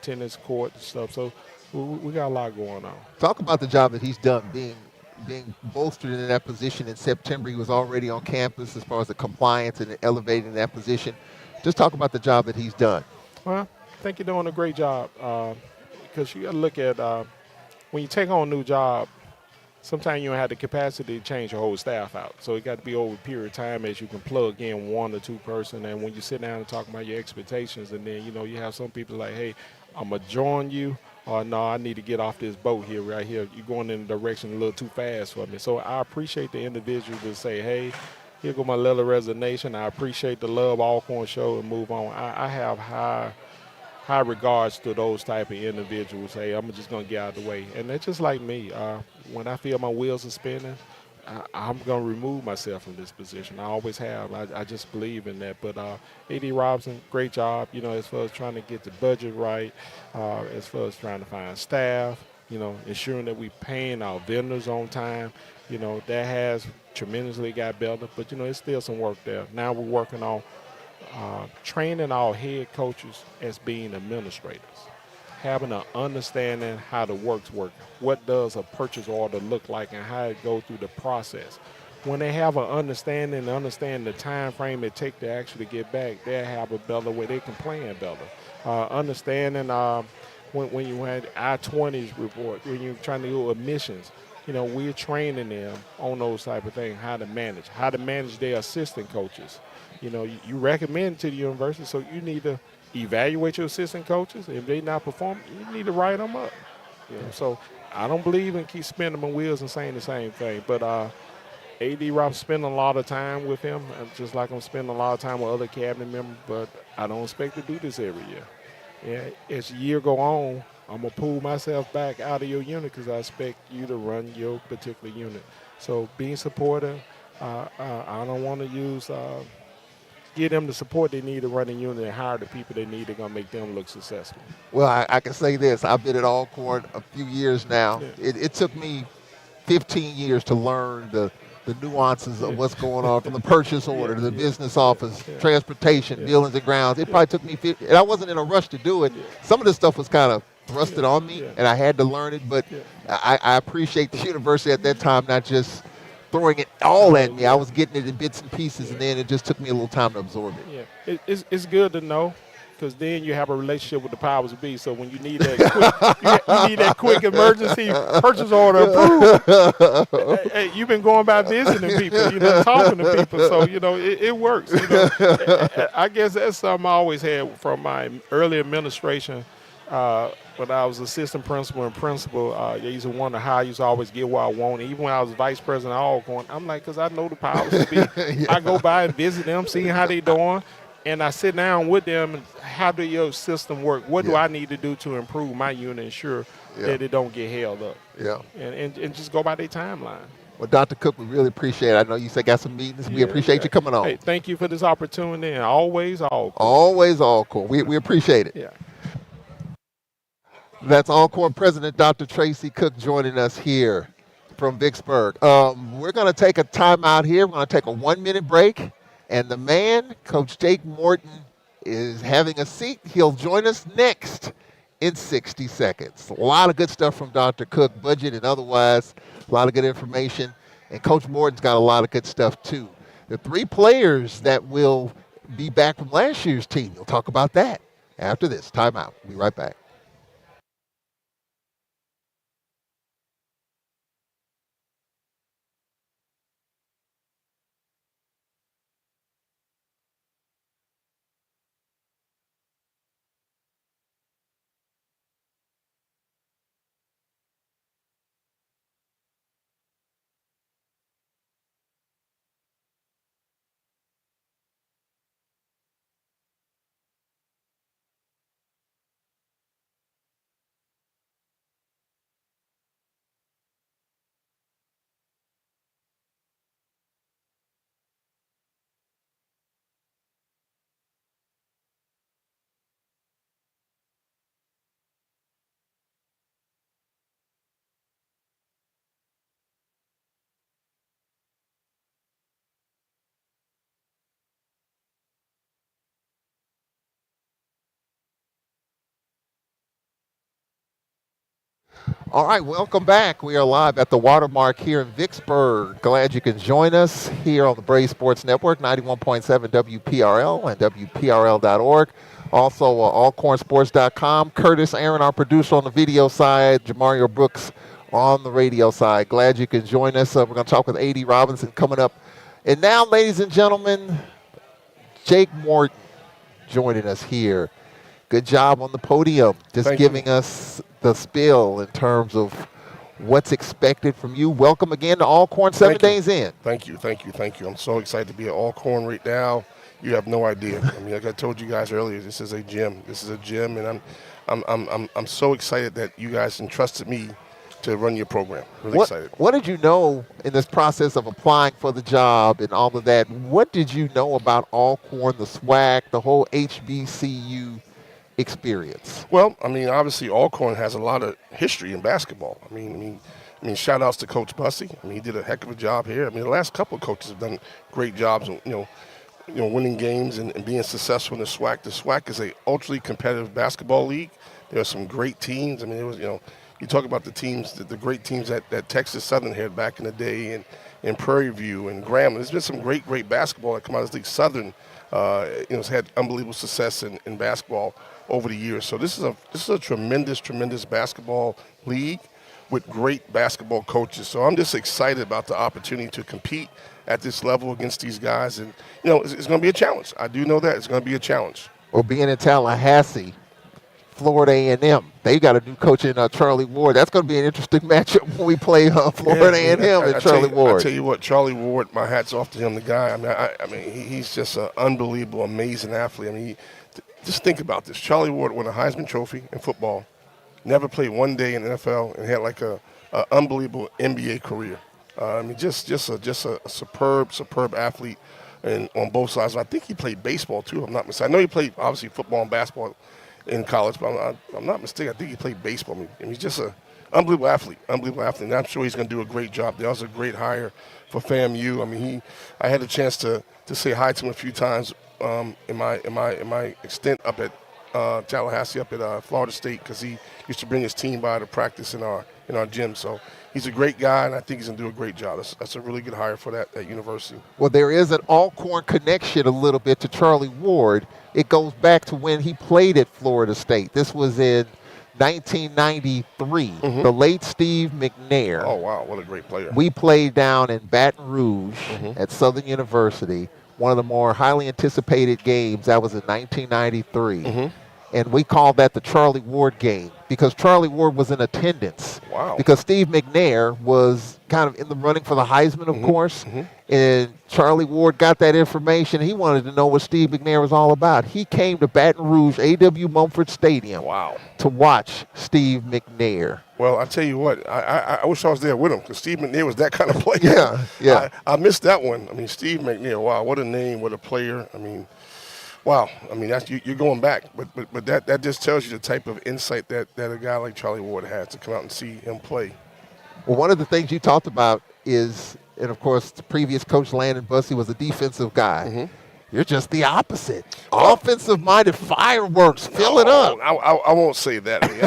tennis court and stuff. So we got a lot going on. Talk about the job that he's done being bolstered in that position in September. He was already on campus as far as the compliance and elevating that position. Just talk about the job that he's done. Well, I think you're doing a great job because you got to look at when you take on a new job, sometimes you don't have the capacity to change your whole staff out. So it got to be over a period of time as you can plug in 1 or 2 person. And when you sit down and talk about your expectations, and then, you have some people like, hey, I'm going to join you. Or no, I need to get off this boat here, right here. You're going in the direction a little too fast for me. So I appreciate the individual to say, hey, here go my little resignation. I appreciate the Love Alcorn show and move on. I have high regards to those type of individuals. Hey, I'm just going to get out of the way. And that's just like me. When I feel my wheels are spinning, I'm going to remove myself from this position. I always have. I just believe in that. But A.D. Robinson, great job, as far as trying to get the budget right, as far as trying to find staff, ensuring that we paying our vendors on time. That has tremendously got better. But, it's still some work there. Now we're working on training our head coaches as being administrators, having an understanding how the works work. What does a purchase order look like and how it goes through the process. When they have an understand the time frame it takes to actually get back, they'll have a better way they can plan better. Understanding when you had I-20s report, when you're trying to do admissions, we're training them on those type of things, how to manage their assistant coaches. You recommend to the university, so you need to evaluate your assistant coaches. If they not performing, you need to write them up. You know, so I don't believe in keep spinning my wheels and saying the same thing. But A.D. Rob spending a lot of time with him, just like I'm spending a lot of time with other cabinet members. But I don't expect to do this every year. Yeah, as the year go on, I'm gonna pull myself back out of your unit because I expect you to run your particular unit. So being supportive, I don't want to give them the support they need to run the unit and hire the people they need. They're gonna make them look successful. Well, I can say this. I've been at Alcorn a few years now. Yeah. It took me 15 years to learn the nuances of what's going on, from the purchase order to the business office, transportation, buildings and grounds. It probably took me 50, and I wasn't in a rush to do it. Some of this stuff was kind of thrusted on me, and I had to learn it, but I appreciate the university at that time not just throwing it all at me. I was getting it in bits and pieces, and then it just took me a little time to absorb it. Yeah, it's good to know, because then you have a relationship with the powers that be. So when you need that quick, you need that quick emergency purchase order approved. Hey, you've been going by visiting people, talking to people. So it works. I guess that's something I always had from my early administration. When I was assistant principal and principal, they used to wonder how I used to always get what I wanted. Even when I was vice president of Alcorn, I'm like, because I know the powers to be. I go by and visit them, seeing how they doing. And I sit down with them and how do your system work? What do I need to do to improve my unit, ensure that it don't get held up? Yeah. And just go by their timeline. Well, Dr. Cook, we really appreciate it. I know you said got some meetings. We appreciate you coming on. Hey, thank you for this opportunity, and always Alcorn. Always Alcorn. We appreciate it. Yeah. That's Alcorn President Dr. Tracy Cook joining us here from Vicksburg. We're going to take a timeout here. We're going to take a 1-minute break. And the man, Coach Jake Morton, is having a seat. He'll join us next in 60 seconds. A lot of good stuff from Dr. Cook, budget and otherwise, a lot of good information. And Coach Morton's got a lot of good stuff, too. The 3 players that will be back from last year's team, we'll talk about that after this. Timeout. We'll be right back. All right, welcome back. We are live at the Watermark here in Vicksburg. Glad you can join us here on the Brave Sports Network, 91.7 WPRL and WPRL.org. Also, allcornsports.com. Curtis Aaron, our producer on the video side. Jamario Brooks on the radio side. Glad you can join us. We're going to talk with A.D. Robinson coming up. And now, ladies and gentlemen, Jake Morton joining us here. Good job on the podium, just giving us the spiel in terms of what's expected from you. Welcome again to Alcorn, 7 days in. Thank you. I'm so excited to be at Alcorn right now. You have no idea. I mean, like I told you guys earlier, this is a gym. And I'm so excited that you guys entrusted me to run your program. Really excited. What did you know in this process of applying for the job and all of that? What did you know about Alcorn, the SWAC, the whole HBCU experience? Well, I mean, obviously Alcorn has a lot of history in basketball. I mean, shout outs to Coach Bussey. I mean, he did a heck of a job here. I mean, the last couple of coaches have done great jobs, winning games and being successful in the SWAC. The SWAC is a ultra competitive basketball league. There are some great teams. I mean, it was, you talk about the teams, the great teams that Texas Southern had back in the day, and Prairie View and Grambling. There's been some great basketball that come out of this league. Southern, has had unbelievable success in basketball over the years. So this is a tremendous basketball league with great basketball coaches. So I'm just excited about the opportunity to compete at this level against these guys. And, it's going to be a challenge. I do know that. It's going to be a challenge. Or being in Tallahassee, Florida A&M. They got a new coach in Charlie Ward. That's going to be an interesting matchup when we play Florida A&M and Charlie Ward. I tell you what, Charlie Ward, my hat's off to him, the guy. I mean, he's just an unbelievable, amazing athlete. I mean, just think about this. Charlie Ward won a Heisman Trophy in football, never played one day in the NFL, and had like a unbelievable NBA career. I mean, just a superb athlete, and on both sides. I think he played baseball too. If I'm not mistaken. I know he played obviously football and basketball in college, but I'm not mistaken. I think he played baseball. I mean, he's just an unbelievable athlete. And I'm sure he's going to do a great job. That was a great hire for FAMU. I mean, I had a chance to say hi to him a few times in my extent up at Tallahassee, up at Florida State, because he used to bring his team by to practice in our gym. So he's a great guy, and I think he's going to do a great job. That's a really good hire for that university. Well, there is an Alcorn connection a little bit to Charlie Ward. It goes back to when he played at Florida State. This was in 1993. The late Steve McNair. Oh, wow, what a great player. We played down in Baton Rouge at Southern University. One of the more highly anticipated games. That was in 1993. And we called that the Charlie Ward game because Charlie Ward was in attendance. Wow. Because Steve McNair was kind of in the running for the Heisman, of course. And Charlie Ward got that information. He wanted to know what Steve McNair was all about. He came to Baton Rouge, A.W. Mumford Stadium, to watch Steve McNair. Well, I tell you what, I wish I was there with him because Steve McNair was that kind of player. Yeah. I missed that one. I mean, Steve McNair, wow, what a name, what a player. I mean, wow. I mean, that's you're going back, but that just tells you the type of insight that a guy like Charlie Ward has to come out and see him play. Well, one of the things you talked about is, and of course, the previous coach Landon Bussey was a defensive guy. You're just the opposite. Offensive-minded fireworks. Fill it up. I won't say that. I mean,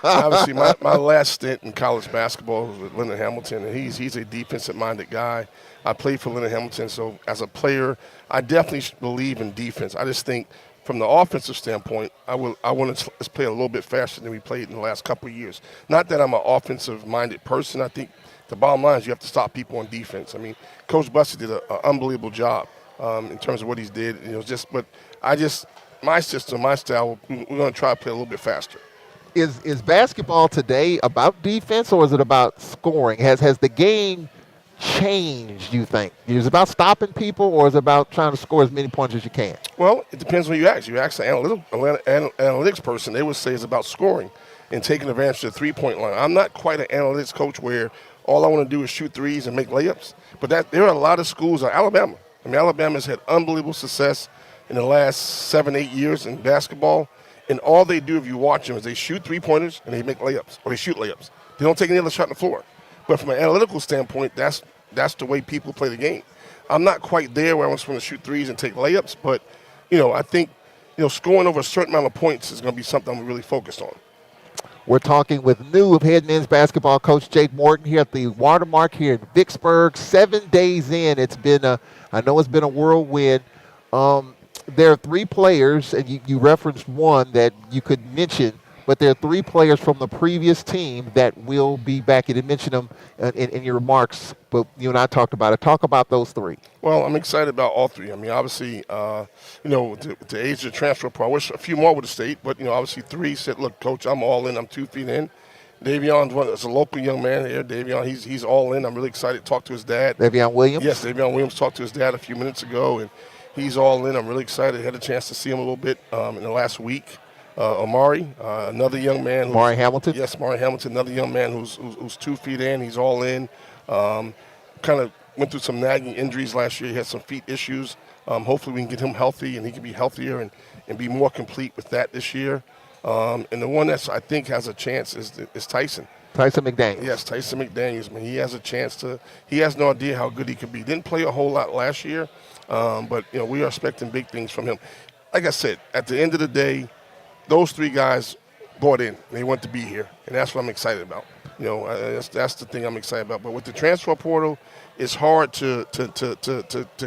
obviously my last stint in college basketball was with Leonard Hamilton, and he's a defensive-minded guy. I played for Leonard Hamilton, so as a player, I definitely believe in defense. I just think from the offensive standpoint, I want to play a little bit faster than we played in the last couple of years. Not that I'm an offensive-minded person. I think the bottom line is you have to stop people on defense. I mean, Coach Bussey did an unbelievable job in terms of what he's did. But my system, my style, we're going to try to play a little bit faster. Is basketball today about defense or is it about scoring? Has the game changed, you think? Is it about stopping people or is it about trying to score as many points as you can? Well, it depends when you ask. You ask the analytics person, they would say it's about scoring and taking advantage of the three-point line. I'm not quite an analytics coach where all I want to do is shoot threes and make layups. But there are a lot of schools like Alabama. I mean, Alabama's had unbelievable success in the last 7-8 years in basketball. And all they do, if you watch them, is they shoot three-pointers and they make layups, or they shoot layups. They don't take any other shot on the floor. But from an analytical standpoint, that's the way people play the game. I'm not quite there where I just want to shoot threes and take layups, but, I think, scoring over a certain amount of points is going to be something I'm really focused on. We're talking with new head men's basketball coach Jake Morton here at the Watermark here in Vicksburg. 7 days in, I know it's been a whirlwind. There are three players, and you referenced one that you could mention, but there are three players from the previous team that will be back. You didn't mention them in your remarks, but you and I talked about it. Talk about those three. Well, I'm excited about all three. I mean, obviously, with the age of the transfer portal, I wish a few more would have stayed, but, obviously three said, look, Coach, I'm all in. I'm 2 feet in. Davion's one. It's a local young man here. Davion, he's all in. I'm really excited to talk to his dad. Davion Williams? Yes, Davion Williams talked to his dad a few minutes ago, and he's all in. I'm really excited. Had a chance to see him a little bit in the last week. Amari, another young man. Amari Hamilton? Yes, Amari Hamilton, another young man who's 2 feet in. He's all in. Kind of went through some nagging injuries last year. He had some feet issues. Hopefully we can get him healthy and he can be healthier and be more complete with that this year. And the one that I think has a chance is Tyson. Tyson McDaniels. Yes, Tyson McDaniels. Man, he has a chance to. He has no idea how good he could be. Didn't play a whole lot last year, but we are expecting big things from him. Like I said, at the end of the day, those three guys bought in. They want to be here, and that's what I'm excited about. That's the thing I'm excited about. But with the transfer portal, it's hard to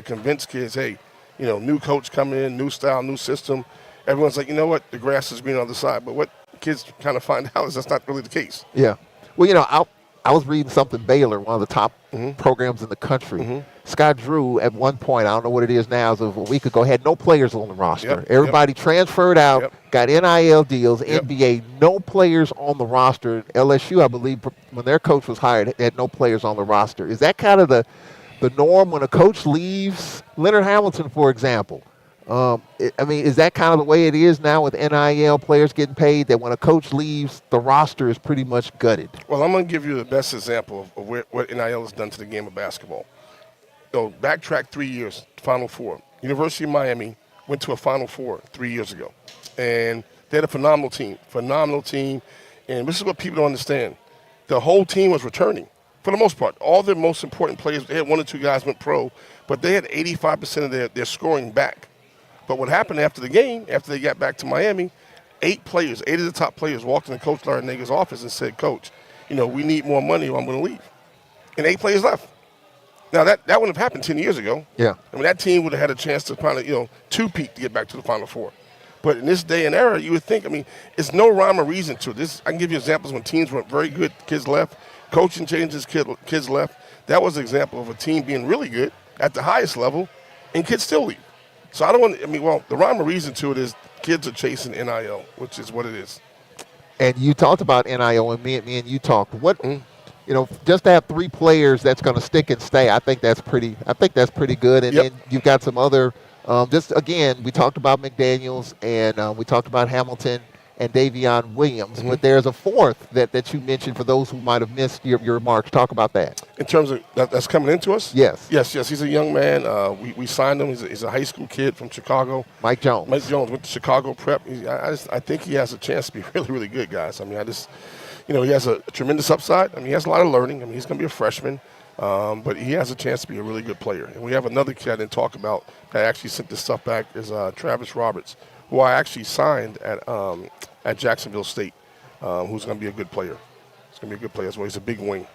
convince kids, hey, new coach coming in, new style, new system. Everyone's like, you know what, the grass is green on the other side. But what kids kind of find out is that's not really the case. Yeah. Well, I was reading something Baylor, one of the top programs in the country. Scott Drew, at one point, I don't know what it is now, as of a week ago, had no players on the roster. Yep, Everybody transferred out, Yep. got NIL deals, Yep. NBA, no players on the roster. LSU, I believe, when their coach was hired, had no players on the roster. Is that kind of the norm when a coach leaves? Leonard Hamilton, for example. Is that kind of the way it is now with NIL players getting paid, that when a coach leaves, the roster is pretty much gutted? Well, I'm going to give you the best example of what NIL has done to the game of basketball. Backtrack 3 years, Final Four. University of Miami went to a Final Four 3 years ago. And they had a phenomenal team. And this is what people don't understand. The whole team was returning, for the most part. All their most important players, they had 1 or 2 guys went pro, but they had 85% of their scoring back. But what happened after the game, after they got back to Miami, 8 of the top players walked into Coach Larinaga's office and said, Coach, we need more money or I'm going to leave. And 8 players left. Now, that wouldn't have happened 10 years ago. Yeah. That team would have had a chance to probably, two-peat to get back to the Final Four. But in this day and era, you would think, it's no rhyme or reason to it. I can give you examples when teams were very good, kids left. Coaching changes, kids left. That was an example of a team being really good at the highest level, and kids still leave. So I don't want, the rhyme or reason to it is kids are chasing NIL, which is what it is. And you talked about NIL, and me and you talked. Just to have 3 players that's going to stick and stay, I think that's pretty good. And Yep. then you've got some other. We talked about McDaniels, and we talked about Hamilton and Davion Williams. But there's a 4th that you mentioned for those who might have missed your remarks. Talk about that. In terms of that's coming into us? Yes. Yes. He's a young man. We signed him. He's a high school kid from Chicago. Mike Jones went to Chicago Prep. I think he has a chance to be really, really good, guys. He has a tremendous upside. He has a lot of learning. He's going to be a freshman, but he has a chance to be a really good player. And we have another kid I didn't talk about that actually sent this stuff back is Travis Roberts, who I actually signed at Jacksonville State, who's going to be a good player. He's going to be a good player as well. He's a big wing.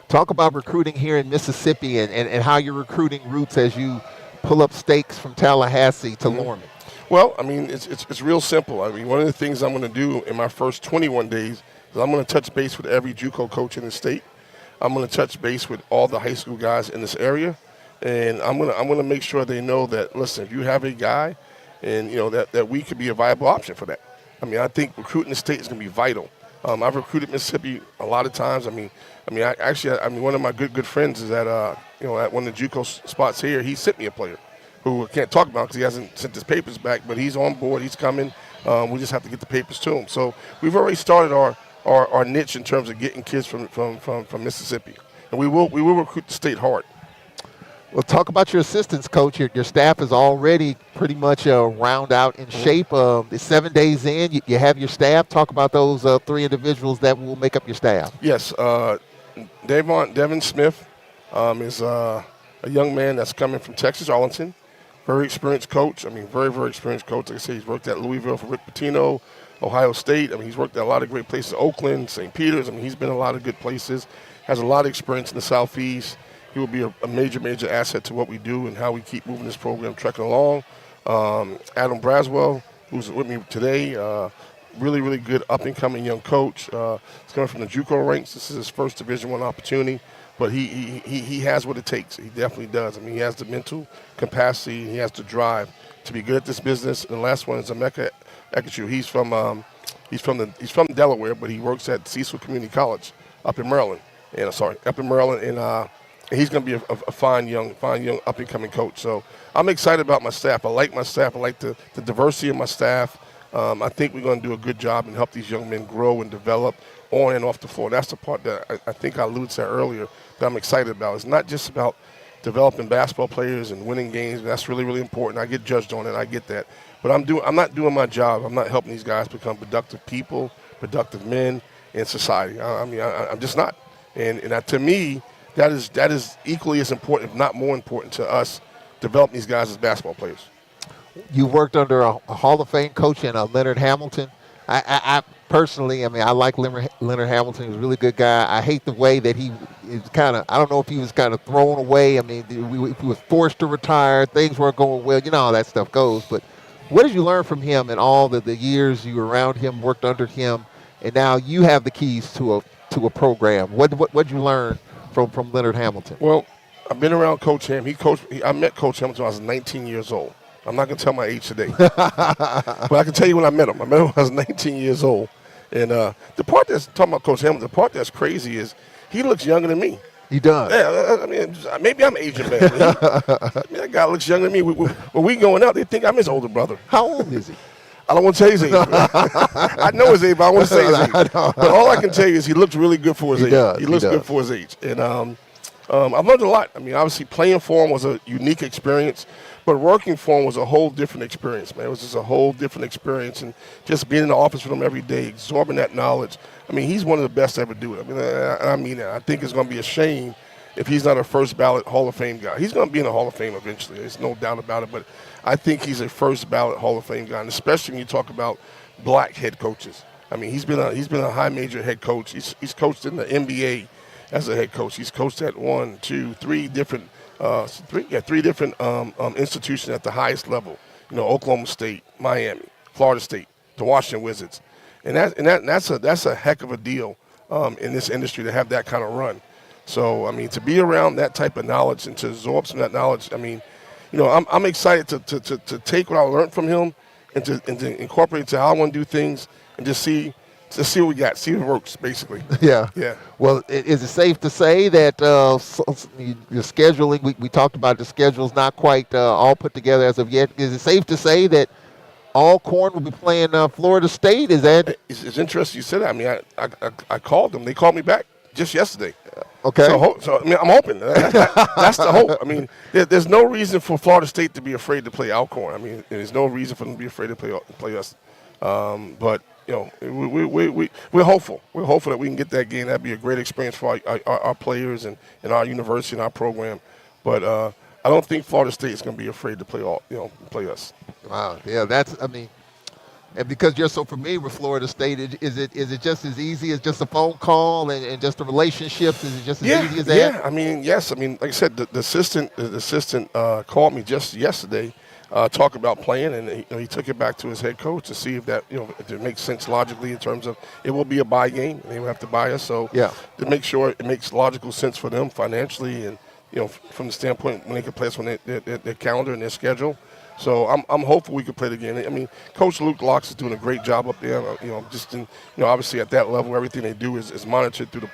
Talk about recruiting here in Mississippi and how you're recruiting roots as you pull up stakes from Tallahassee to Norman. Well, it's real simple. One of the things I'm going to do in my first 21 days is I'm going to touch base with every JUCO coach in the state. I'm going to touch base with all the high school guys in this area, and I'm going to make sure they know that, listen, if you have a guy, and that we could be a viable option for that. I think recruiting the state is going to be vital. I've recruited Mississippi a lot of times. One of my good friends is at one of the JUCO spots here. He sent me a player who I can't talk about because he hasn't sent his papers back, but he's on board. He's coming. We just have to get the papers to him. So we've already started our niche in terms of getting kids from Mississippi, and we will recruit the state hard. Well, talk about your assistants, Coach. Your staff is already pretty much round out in shape. It's 7 days in. You have your staff. Talk about those 3 individuals that will make up your staff. Yes, Devin Smith is a young man that's coming from Texas, Arlington. Very experienced coach. Very, very experienced coach. Like I say, he's worked at Louisville for Rick Pitino, Ohio State. He's worked at a lot of great places, Oakland, St. Peter's. He's been in a lot of good places. Has a lot of experience in the Southeast. He will be a major, major asset to what we do and how we keep moving this program trekking along. Adam Braswell, who's with me today, really, really good up-and-coming young coach. He's coming from the JUCO ranks. This is his first Division I opportunity, but he has what it takes. He definitely does. He has the mental capacity. He has the drive to be good at this business. And the last one is Emeka Ekachu. He's from Delaware, but he works at Cecil Community College up in Maryland. And he's going to be a fine young up-and-coming coach. So I'm excited about my staff. I like my staff. I like the diversity of my staff. I think we're going to do a good job and help these young men grow and develop on and off the floor. That's the part that I think I alluded to earlier that I'm excited about. It's not just about developing basketball players and winning games. That's really, really important. I get judged on it. I get that. But I'm not doing my job. I'm not helping these guys become productive people, productive men in society. I'm just not. And to me, that is equally as important, if not more important, to us developing these guys as basketball players. You worked under a Hall of Fame coach in Leonard Hamilton. I personally, I like Leonard Hamilton. He's a really good guy. I hate the way that he is kind of, I don't know if he was kind of thrown away. He was forced to retire. Things weren't going well. You know how that stuff goes. But what did you learn from him in all the years you were around him, worked under him, and now you have the keys to a program? What did you learn from Leonard Hamilton? Well, I've been around Coach Ham. I met Coach Hamilton when I was 19 years old. I'm not going to tell my age today. But I can tell you when I met him. I met him when I was 19 years old. And the part that's talking about Coach Hamilton, the part that's crazy is he looks younger than me. He does. Yeah, I mean, maybe I'm aging bad. That guy looks younger than me. When we going out, they think I'm his older brother. How old is he? I don't want to tell you his age. I know his age, but I want to say his age. But all I can tell you is he looks really good for his age. He looks good for his age. And I've learned a lot. I mean, obviously playing for him was a unique experience, but working for him was a whole different experience, man. It was just a whole different experience. And just being in the office with him every day, absorbing that knowledge. I mean, he's one of the best to ever do it. I mean, I think it's going to be a shame if he's not a first ballot Hall of Fame guy. He's going to be in the Hall of Fame eventually. There's no doubt about it. But I think he's a first ballot Hall of Fame guy, and especially when you talk about black head coaches. I mean, he's been a high major head coach. He's coached in the NBA as a head coach. He's coached at three different institutions at the highest level. You know, Oklahoma State, Miami, Florida State, the Washington Wizards, and that's a heck of a deal in this industry to have that kind of run. So I mean, to be around that type of knowledge and to absorb some of that knowledge, I mean, you know, I'm excited to take what I learned from him and to incorporate it to how I want to do things and just see what we got, see if it works, basically. Yeah. Yeah. Well, is it safe to say that your scheduling, we talked about the schedule's not quite all put together as of yet. Is it safe to say that Alcorn will be playing Florida State? Is that? It's interesting you said that. I mean, I called them. They called me back just yesterday. Okay. So I mean, I'm hoping. That's the hope. I mean, there's no reason for Florida State to be afraid to play Alcorn. I mean, there's no reason for them to be afraid to play us. But you know, we're hopeful. We're hopeful that we can get that game. That'd be a great experience for our players and our university and our program. But I don't think Florida State is going to be afraid to play us. Wow. Yeah, and because you're so familiar with Florida State, is it just as easy as just a phone call and just the relationships? Is it just as easy as that? Yeah. I mean, yes. I mean, like I said, the assistant called me just yesterday, talk about playing, and he took it back to his head coach to see if that if it makes sense logically in terms of it will be a buy game and they will have to buy us. So to make sure it makes logical sense for them financially and from the standpoint when they can play us on their calendar and their schedule. So I'm hopeful we can play the game. I mean, Coach Luke Locks is doing a great job up there. Obviously at that level, everything they do is monitored through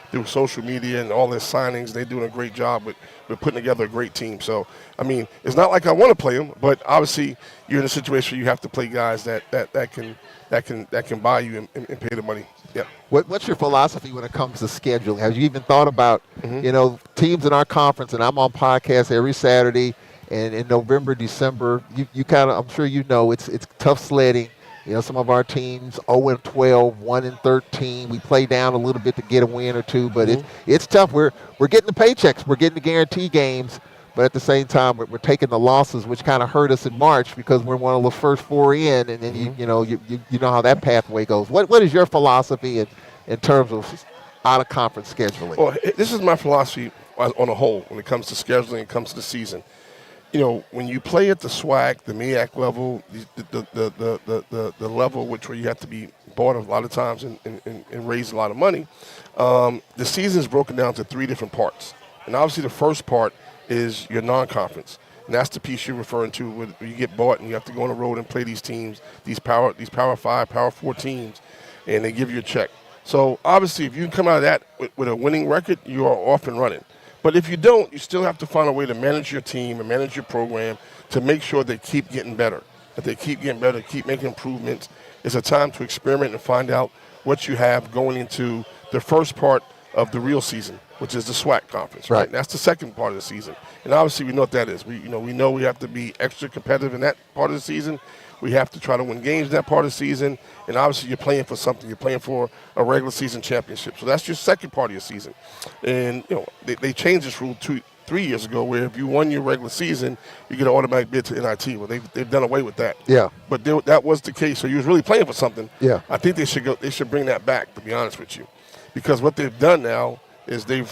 through social media and all their signings. They're doing a great job with putting together a great team. So I mean, it's not like I want to play them, but obviously you're in a situation where you have to play guys that can buy you and pay the money. Yeah. What's your philosophy when it comes to scheduling? Have you even thought about teams in our conference? And I'm on podcasts every Saturday. And in November, December, you kind of, I'm sure it's tough sledding. Some of our teams 0-12, 1-13. We play down a little bit to get a win or two, but it's tough. We're getting the paychecks, we're getting the guarantee games, but at the same time, we're taking the losses, which kind of hurt us in March because we're one of the first four in, and then you know how that pathway goes. What is your philosophy in terms of out of conference scheduling? Well, this is my philosophy on a whole when it comes to scheduling, it comes to the season. When you play at the SWAC, the MEAC level, the level where you have to be bought a lot of times and raise a lot of money, the season is broken down to three different parts. And obviously the first part is your non-conference. And that's the piece you're referring to where you get bought and you have to go on the road and play these teams, these Power 5, Power 4 teams, and they give you a check. So obviously if you can come out of that with a winning record, you are off and running. But if you don't, you still have to find a way to manage your team and manage your program to make sure they keep getting better. That they keep getting better, keep making improvements. It's a time to experiment and find out what you have going into the first part of the real season, which is the SWAC conference. Right. And that's the second part of the season. And obviously we know what that is. We know we have to be extra competitive in that part of the season. We have to try to win games in that part of the season. And obviously you're playing for something. You're playing for a regular season championship. So that's your second part of your season. And, they changed this rule 2-3 years ago where if you won your regular season, you get an automatic bid to NIT. Well, they've done away with that. Yeah. But that was the case. So you was really playing for something. Yeah. I think they should bring that back, to be honest with you. Because what they've done now is they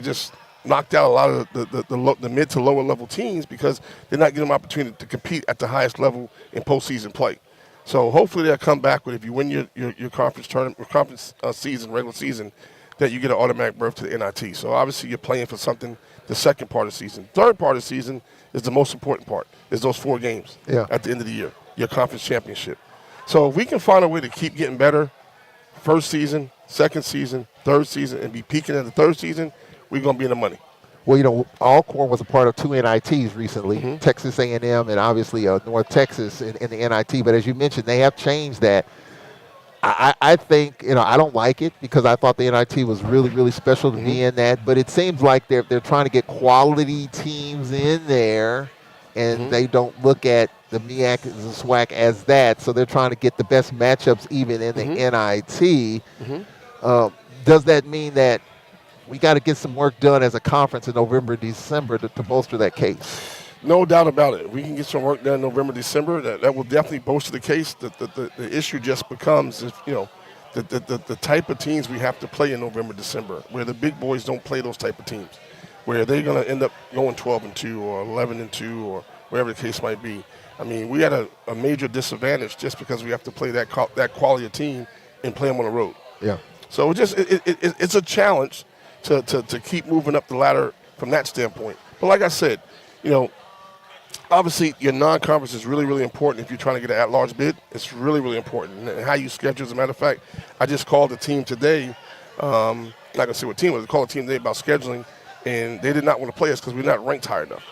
just knocked out a lot of the mid to lower level teams because they're not giving them opportunity to compete at the highest level in postseason play. So hopefully they'll come back with if you win your conference tournament, conference season, regular season, that you get an automatic berth to the NIT. So obviously you're playing for something the second part of the season. Third part of the season is the most important part, is those 4 games at the end of the year, your conference championship. So if we can find a way to keep getting better, first season, second season, third season, and be peaking in the third season, we're going to be in the money. Well, Alcorn was a part of 2 NITs recently, Texas A&M and obviously North Texas in the NIT. But as you mentioned, they have changed that. I think, I don't like it because I thought the NIT was really, really special to be in that. But it seems like they're trying to get quality teams in there, and they don't look at the MEAC and the SWAC as that. So they're trying to get the best matchups even in the NIT. Does that mean that we got to get some work done as a conference in November, December to bolster that case? No doubt about it. We can get some work done in November, December. That will definitely bolster the case. The issue just becomes, the type of teams we have to play in November, December, where the big boys don't play those type of teams, where they're going to end up going 12-2 or 11-2 or whatever the case might be. I mean, we had a major disadvantage just because we have to play that quality of team and play them on the road. Yeah. So it's a challenge to keep moving up the ladder from that standpoint. But like I said, obviously, your non-conference is really, really important if you're trying to get an at-large bid. It's really, really important. And how you schedule, as a matter of fact, I just called the team today. I'm not going to say what team it was. I called the team today about scheduling, and they did not want to play us because we're not ranked high enough.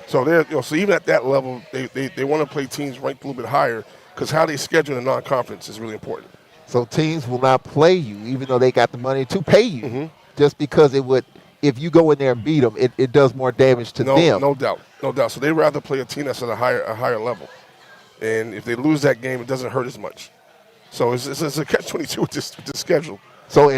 So so even at that level, they want to play teams ranked a little bit higher because how they schedule in the non-conference is really important. So teams will not play you, even though they got the money to pay you, just because it would. If you go in there and beat them, it does more damage to them. No doubt. So they'd rather play a team that's at a higher level. And if they lose that game, it doesn't hurt as much. So it's a catch-22 with this schedule. So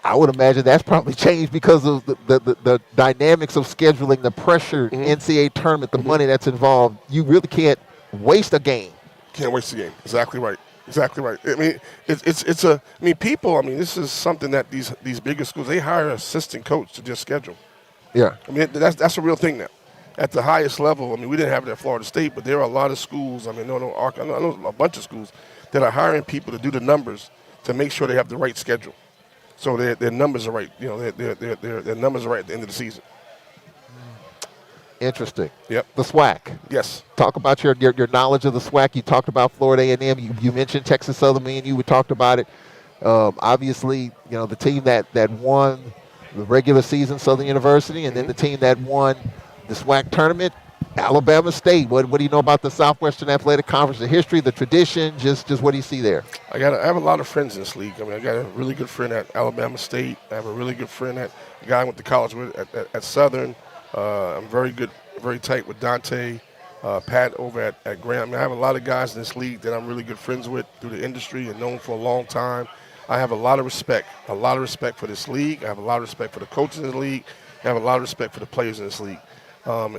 I would imagine that's probably changed because of the dynamics of scheduling, the pressure, NCAA tournament, the money that's involved. You really can't waste a game. Can't waste a game. Exactly right. I mean, this is something that these bigger schools, they hire an assistant coach to just schedule. Yeah. I mean, that's a real thing now. At the highest level, I mean, we didn't have it at Florida State, but there are a lot of schools, I know a bunch of schools that are hiring people to do the numbers to make sure they have the right schedule. So their numbers are right. Their numbers are right at the end of the season. Interesting. Yep. The SWAC. Yes. Talk about your knowledge of the SWAC. You talked about Florida A&M. You mentioned Texas Southern. Me and you talked about it. Obviously, the team that won the regular season, Southern University, and then the team that won the SWAC tournament, Alabama State. What do you know about the Southwestern Athletic Conference, the history, the tradition? Just what do you see there? I have a lot of friends in this league. I mean, I got a really good friend at Alabama State. I have a really good friend at a guy I went to college with at Southern. I'm very tight with Dante, Pat over at Graham. I mean, I have a lot of guys in this league that I'm really good friends with through the industry and known for a long time. I have a lot of respect for this league. I have a lot of respect for the coaches in the league. I have a lot of respect for the players in this league. And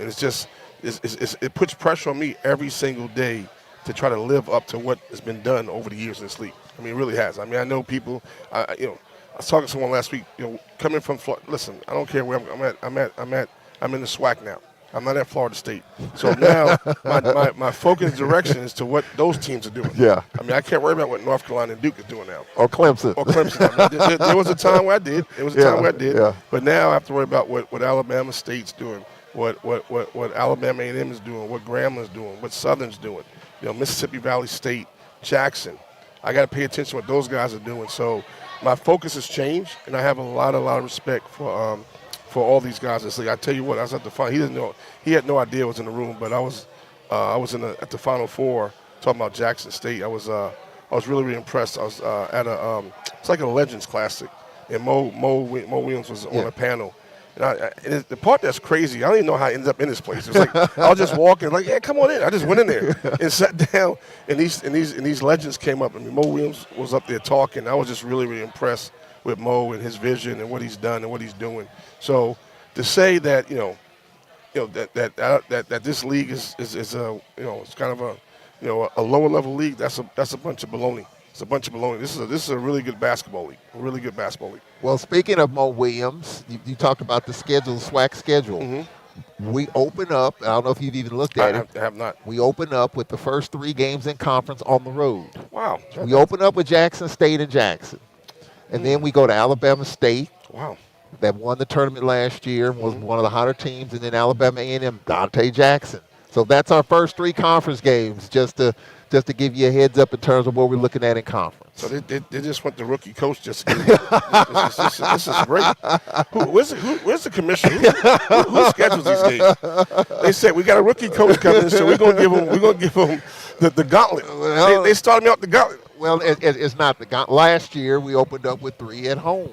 it puts pressure on me every single day to try to live up to what has been done over the years in this league. I mean, it really has. I mean, I know people. I was talking to someone last week. Coming from Florida. Listen, I don't care where I'm at. I'm in the SWAC now. I'm not at Florida State. So now my focus direction is to what those teams are doing. Yeah. I mean, I can't worry about what North Carolina and Duke is doing now. Or Clemson. I mean, there was a time where I did. Yeah. But now I have to worry about what Alabama State's doing, what Alabama A&M is doing, what Grambling is doing, what Southern's doing. Mississippi Valley State, Jackson. I got to pay attention to what those guys are doing. So my focus has changed, and I have a lot of respect for all these guys in this league. I tell you what, I was at the final. He had no idea I was in the room, but I was at the Final Four talking about Jackson State. I was really, really impressed. I was at it's like a Legends Classic, and Mo Williams was on a panel. And the part that's crazy, I don't even know how I ended up in this place. It was like I was just walking, like, yeah, come on in. I just went in there and sat down, and these legends came up. I mean, Mo Williams was up there talking. I was just really, really impressed with Mo and his vision and what he's done and what he's doing. So to say that that this league is a it's kind of a lower level league, that's a bunch of baloney. It's a bunch of baloney. This is a really good basketball league. A really good basketball league. Well, speaking of Mo Williams, you talked about the schedule, the SWAC schedule. We open up. I don't know if you've even looked at it. I have not. We open up with the first 3 games in conference on the road. Wow. We open up with Jackson State and Jackson. And then we go to Alabama State. Wow. that won the tournament last year, was one of the hotter teams, and then Alabama A&M, Dante Jackson. So that's our first 3 conference games, just to give you a heads up in terms of what we're looking at in conference. So they just want the rookie coach just to get this is great. Where's the commissioner? Who schedules these games? They said we got a rookie coach coming, so we're gonna give him the gauntlet. They started me out the gauntlet. Well, it's not the last year we opened up with 3 at home.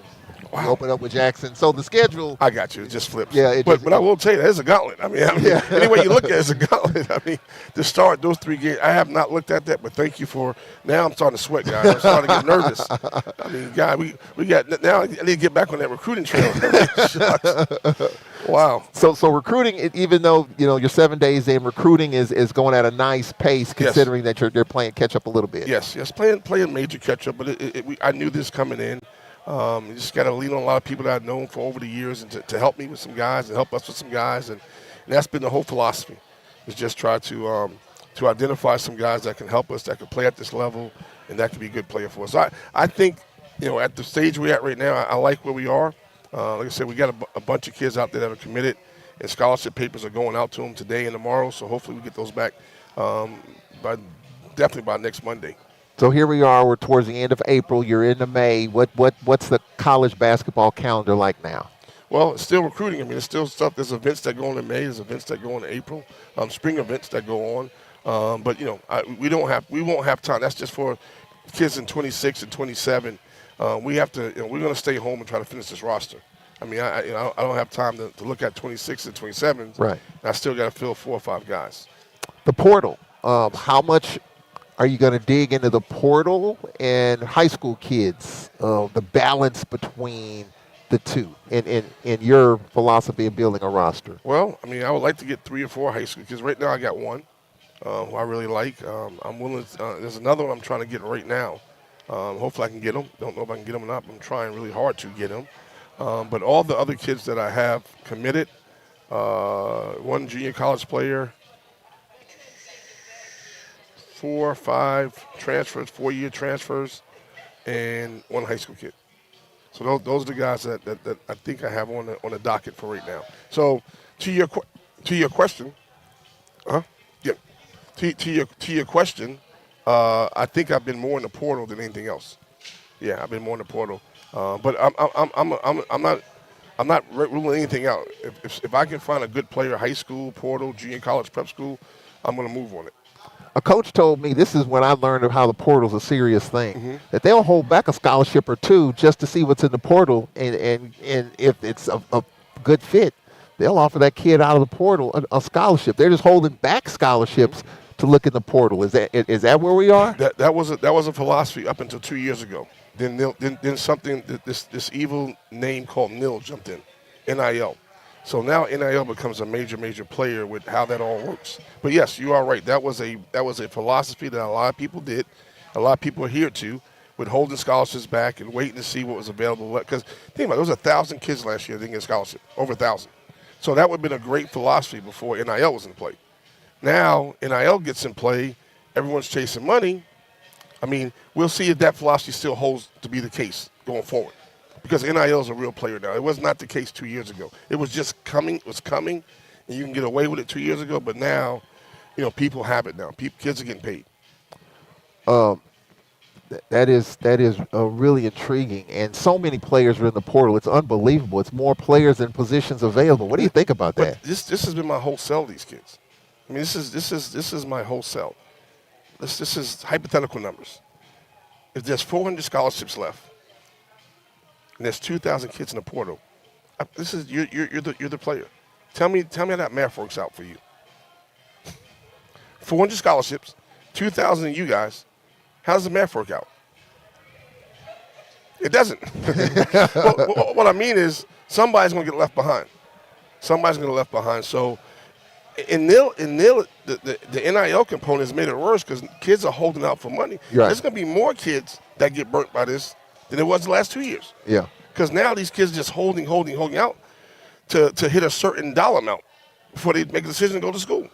We opened up with Jackson. So the schedule. I got you. It just flips. Yeah, but I will tell you, there's a gauntlet. I mean, any way you look at it, it's a gauntlet. I mean, to start those 3 games, I have not looked at that, but thank you for. Now I'm starting to sweat, guys. I'm starting to get nervous. I mean, God, we got now. I need to get back on that recruiting trail. Wow. So recruiting, even though you're 7 days in, recruiting is going at a nice pace, considering that they're playing catch up a little bit. Yes, playing major catch up, but I knew this coming in. You just got to lean on a lot of people that I've known for over the years and to help me with some guys and help us with some guys. And that's been the whole philosophy, is just try to identify some guys that can help us, that can play at this level, and that can be a good player for us. So I think, at the stage we're at right now, I like where we are. Like I said, we got a bunch of kids out there that are committed, and scholarship papers are going out to them today and tomorrow. So hopefully we get those back definitely by next Monday. So here we are. We're towards the end of April. You're into May. What's the college basketball calendar like now? Well, it's still recruiting. I mean, it's still stuff. There's events that go on in May. There's events that go on in April. Spring events that go on. But we won't have time. That's just for kids in 26 and 27. We have to. We're going to stay home and try to finish this roster. I mean, I don't have time to look at 26 and 27. Right. I still got to fill 4 or 5 guys. The portal. How much are you going to dig into the portal and high school kids? The balance between the two in your philosophy of building a roster? Well, I mean, I would like to get 3 or 4 high school kids. Right now, I got 1 who I really like. I'm willing. There's another one I'm trying to get right now. Hopefully, I can get him. Don't know if I can get him or not. But I'm trying really hard to get him. But all the other kids that I have committed, 1 junior college player, 4 or 5 transfers, 4-year transfers, and 1 high school kid. So those are the guys that I think I have on the docket for right now. So to your question, to your question, I think I've been more in the portal than anything else. Yeah, I've been more in the portal, but I'm not ruling anything out. If I can find a good player, high school, portal, junior college, prep school, I'm going to move on it. A coach told me, this is when I learned of how the portal's a serious thing, that they'll hold back a scholarship or 2 just to see what's in the portal, and if it's a good fit, they'll offer that kid out of the portal a scholarship. They're just holding back scholarships to look in the portal. Is that where we are? That was a philosophy up until 2 years ago. Then something, this evil name called NIL jumped in, NIL. So now NIL becomes a major player with how that all works. But yes, you are right. That was a philosophy that a lot of people did. A lot of people adhered to, with holding scholarships back and waiting to see what was available. Because think about it, there was 1,000 kids last year that didn't get a scholarship, over 1,000. So that would have been a great philosophy before NIL was in play. Now NIL gets in play, everyone's chasing money. I mean, we'll see if that philosophy still holds to be the case going forward. Because NIL is a real player now. It was not the case 2 years ago. It was just coming, and you can get away with it 2 years ago. But now, people have it now. Kids are getting paid. That is really intriguing, and so many players are in the portal. It's unbelievable. It's more players than positions available. What do you think about that? But this has been my whole sell. These kids. I mean, this is my whole sell. This is hypothetical numbers. If there's 400 scholarships left, and there's 2,000 kids in the portal, you're the player. Tell me how that math works out for you. 400 scholarships, 2,000 of you guys. How does the math work out? It doesn't. What I mean is somebody's going to get left behind. Somebody's going to get left behind. So in NIL, the NIL component has made it worse because kids are holding out for money. Right. There's going to be more kids that get burnt by this than it was the last 2 years. Yeah. Because now these kids are just holding out to hit a certain dollar amount before they make a decision to go to school.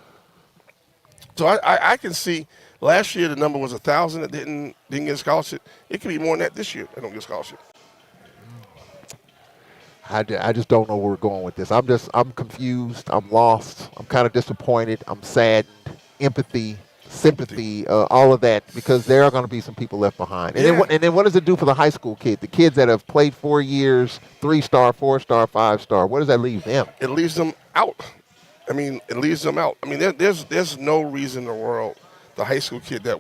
So I can see last year the number was 1,000 that didn't get a scholarship. It could be more than that this year that don't get a scholarship. I just don't know where we're going with this. I'm confused. I'm lost. I'm kind of disappointed. I'm saddened. Empathy, sympathy, all of that, because there are going to be some people left behind. And then what does it do for the high school kid? The kids that have played 4 years, 3-star, 4-star, 5-star. Where does that leave them? It leaves them out. I mean, it leaves them out. I mean, there's no reason in the world the high school kid that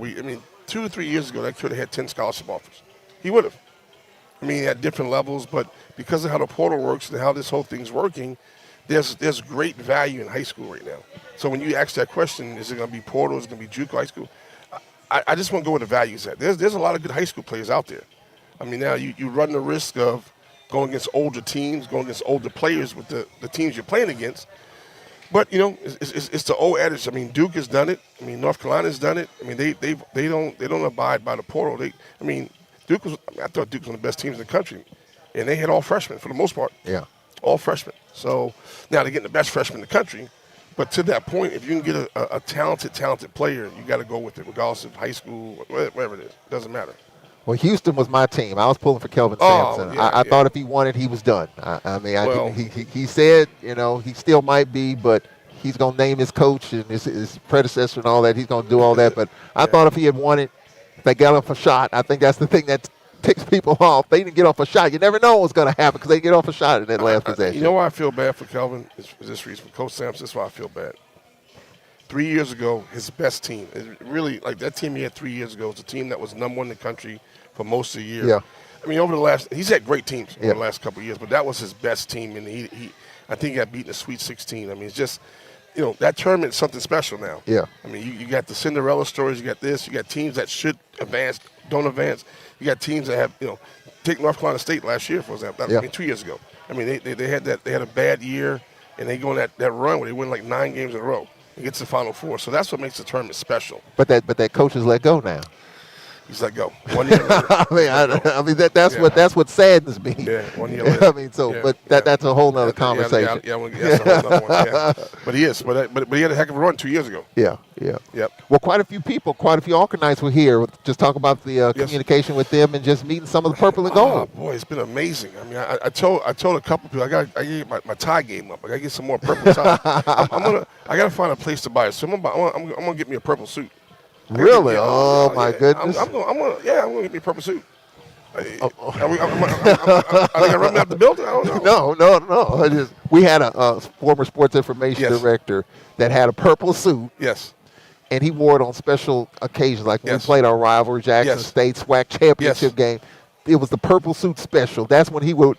2 or 3 years ago, that could have had 10 scholarship offers. He would have. I mean, at different levels, but because of how the portal works and how this whole thing's working, there's great value in high school right now. So when you ask that question, is it going to be portal, is it going to be JUCO high school? I just want to go where the value's at. There's a lot of good high school players out there. I mean, now you run the risk of going against older teams, going against older players with the teams you're playing against. But, it's the old adage. I mean, Duke has done it. I mean, North Carolina's done it. I mean, they don't abide by the portal. I thought Duke was one of the best teams in the country, and they had all freshmen for the most part. Yeah. All freshmen. So now they're getting the best freshmen in the country. But to that point, if you can get a talented player, you got to go with it, regardless of high school, whatever it is. It doesn't matter. Well, Houston was my team. I was pulling for Kelvin Sampson. I thought if he wanted, he was done. He said, he still might be, but he's going to name his coach and his predecessor and all that. He's going to do all that. But I thought if he had wanted, if they got off a shot, I think that's the thing that takes people off. They didn't get off a shot. You never know what's going to happen because they get off a shot in that last possession. You know why I feel bad for Kelvin? Is for this reason. For Coach Sampson, this is why I feel bad. 3 years ago, his best team, really, like that team he had 3 years ago, was a team that was number one in the country for most of the year. Yeah. I mean, he's had great teams over the last couple of years, but that was his best team, and I think he got beaten in the Sweet 16. I mean, it's just, that tournament is something special now. Yeah. I mean, you got the Cinderella stories, you got this, you got teams that should advance, don't advance. You got teams that have, take North Carolina State last year, for example. I mean, 2 years ago. I mean, they had a bad year, and they go on that run where they win like 9 games in a row and get to the Final Four. So that's what makes the tournament special. But that coach is let go now. He's let go. 1 year later. That's what saddens me. Yeah, 1 year later. But that's a whole nother conversation. That's a whole nother one. Yeah. But he is. But he had a heck of a run 2 years ago. Yeah. Yep. Well, quite a few Alkanites were here. Just talk about the communication with them and just meeting some of the purple and gold. Oh, boy, it's been amazing. I mean, I told a couple people I got to get my tie game up. I got to get some more purple tie. I got to find a place to buy it. So I'm gonna get me a purple suit. Really? My goodness. I'm gonna get me a purple suit. Are they gonna run me out the building? I don't know. No. We had a former sports information director that had a purple suit. Yes. And he wore it on special occasions, like when we played our rival Jackson State SWAC championship game. It was the purple suit special. That's when he would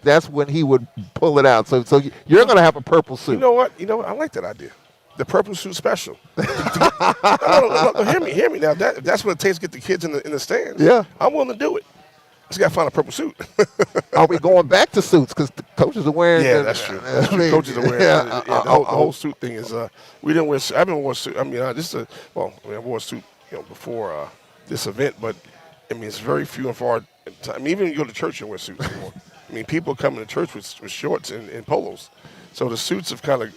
pull it out. So you're gonna have a purple suit. You know what? I like that idea. The purple suit special. No, hear me now. That's what it takes to get the kids in the stands. Yeah. I'm willing to do it. Just got to find a purple suit. Are we going back to suits? Because the coaches are wearing. Yeah, that's true. Coaches are wearing. The whole suit thing is. We didn't wear. I haven't worn a suit. I mean, I wore a suit, before this event, but I mean, it's very few and far. I mean, even when you go to church, you don't wear suits anymore. I mean, people come to church with shorts and polos. So the suits have kind of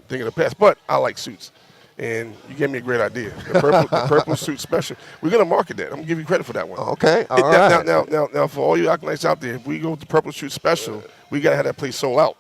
thing of the past. But I like suits, and you gave me a great idea. The purple suit special. We're gonna market that. I'm gonna give you credit for that one. Okay, all right. Now, for all you Alkanites out there, if we go with the purple suit special, we gotta have that place sold out.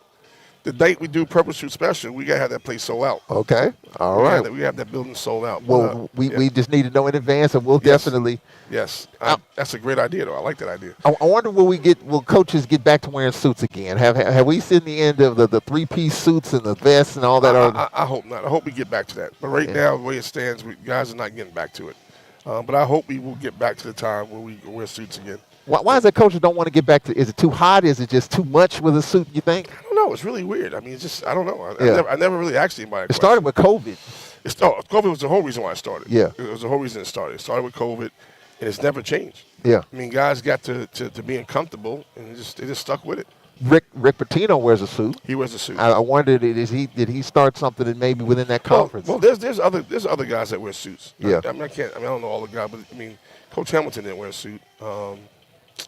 The date we do purple suit special, we gotta have that place sold out. Okay, all right. We have that building sold out. Well, we just need to know in advance, and we'll definitely. Yes, that's a great idea, though. I like that idea. I wonder will coaches get back to wearing suits again? Have we seen the end of the 3-piece suits and the vests and all that? I hope not. I hope we get back to that. But right now, the way it stands, guys are not getting back to it. But I hope we will get back to the time where we wear suits again. Why is it coaches don't want to get back to? Is it too hot? Is it just too much with a suit? You think? I don't know. It's really weird. I mean, it's just I don't know. I never really asked anybody. It started with COVID. COVID was the whole reason why it started. Yeah, it was the whole reason it started. It started with COVID, and it's never changed. Yeah, I mean, guys got to being comfortable, and they just stuck with it. Rick Pitino wears a suit. He wears a suit. I wondered, did he start something that maybe within that conference? Well, there's other guys that wear suits. Yeah. I don't know all the guys, but I mean, Coach Hamilton didn't wear a suit.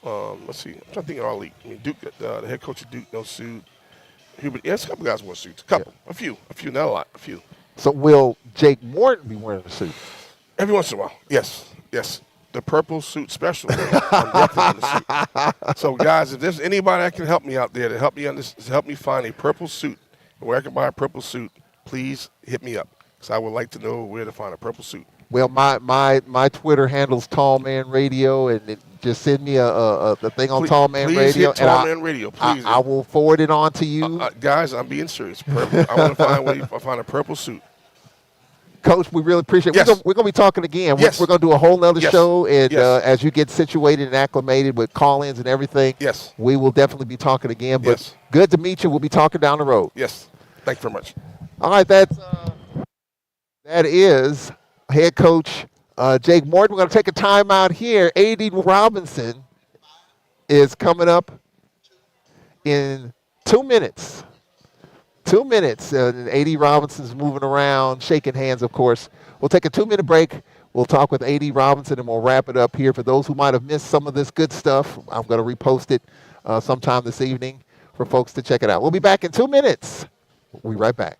Let's see. I'm trying to think of our league. I mean, Duke, the head coach of Duke, no suit. Hubert, a couple guys wore suits. A few, not a lot, a few. So will Jake Morton be wearing a suit? Every once in a while, yes. the purple suit special. I'm definitely in the suit. So, guys, if there's anybody that can help me out there to help me find a purple suit, where I can buy a purple suit, please hit me up. Because I would like to know where to find a purple suit. Well, my Twitter handle's Tall Man Radio, and just send me a thing on Tall Man Please Radio, hit Tall Man Radio, please. I will forward it on to you. Guys, I'm being serious. Purple. I want to find a way to find a purple suit. Coach, we really appreciate it. Yes. We're going to be talking again. Yes. We're going to do a whole nother Yes. show, and Yes. as you get situated and acclimated with call-ins and everything, Yes. we will definitely be talking again. But Yes. good to meet you. We'll be talking down the road. Yes. Thank you very much. All right, that is head coach Jake Morton. We're going to take a timeout here. A.D. Robinson is coming up in 2 minutes. 2 minutes. And A.D. Robinson's moving around, shaking hands, of course. We'll take a 2-minute break. We'll talk with A.D. Robinson, and we'll wrap it up here. For those who might have missed some of this good stuff, I'm going to repost it sometime this evening for folks to check it out. We'll be back in 2 minutes. We'll be right back.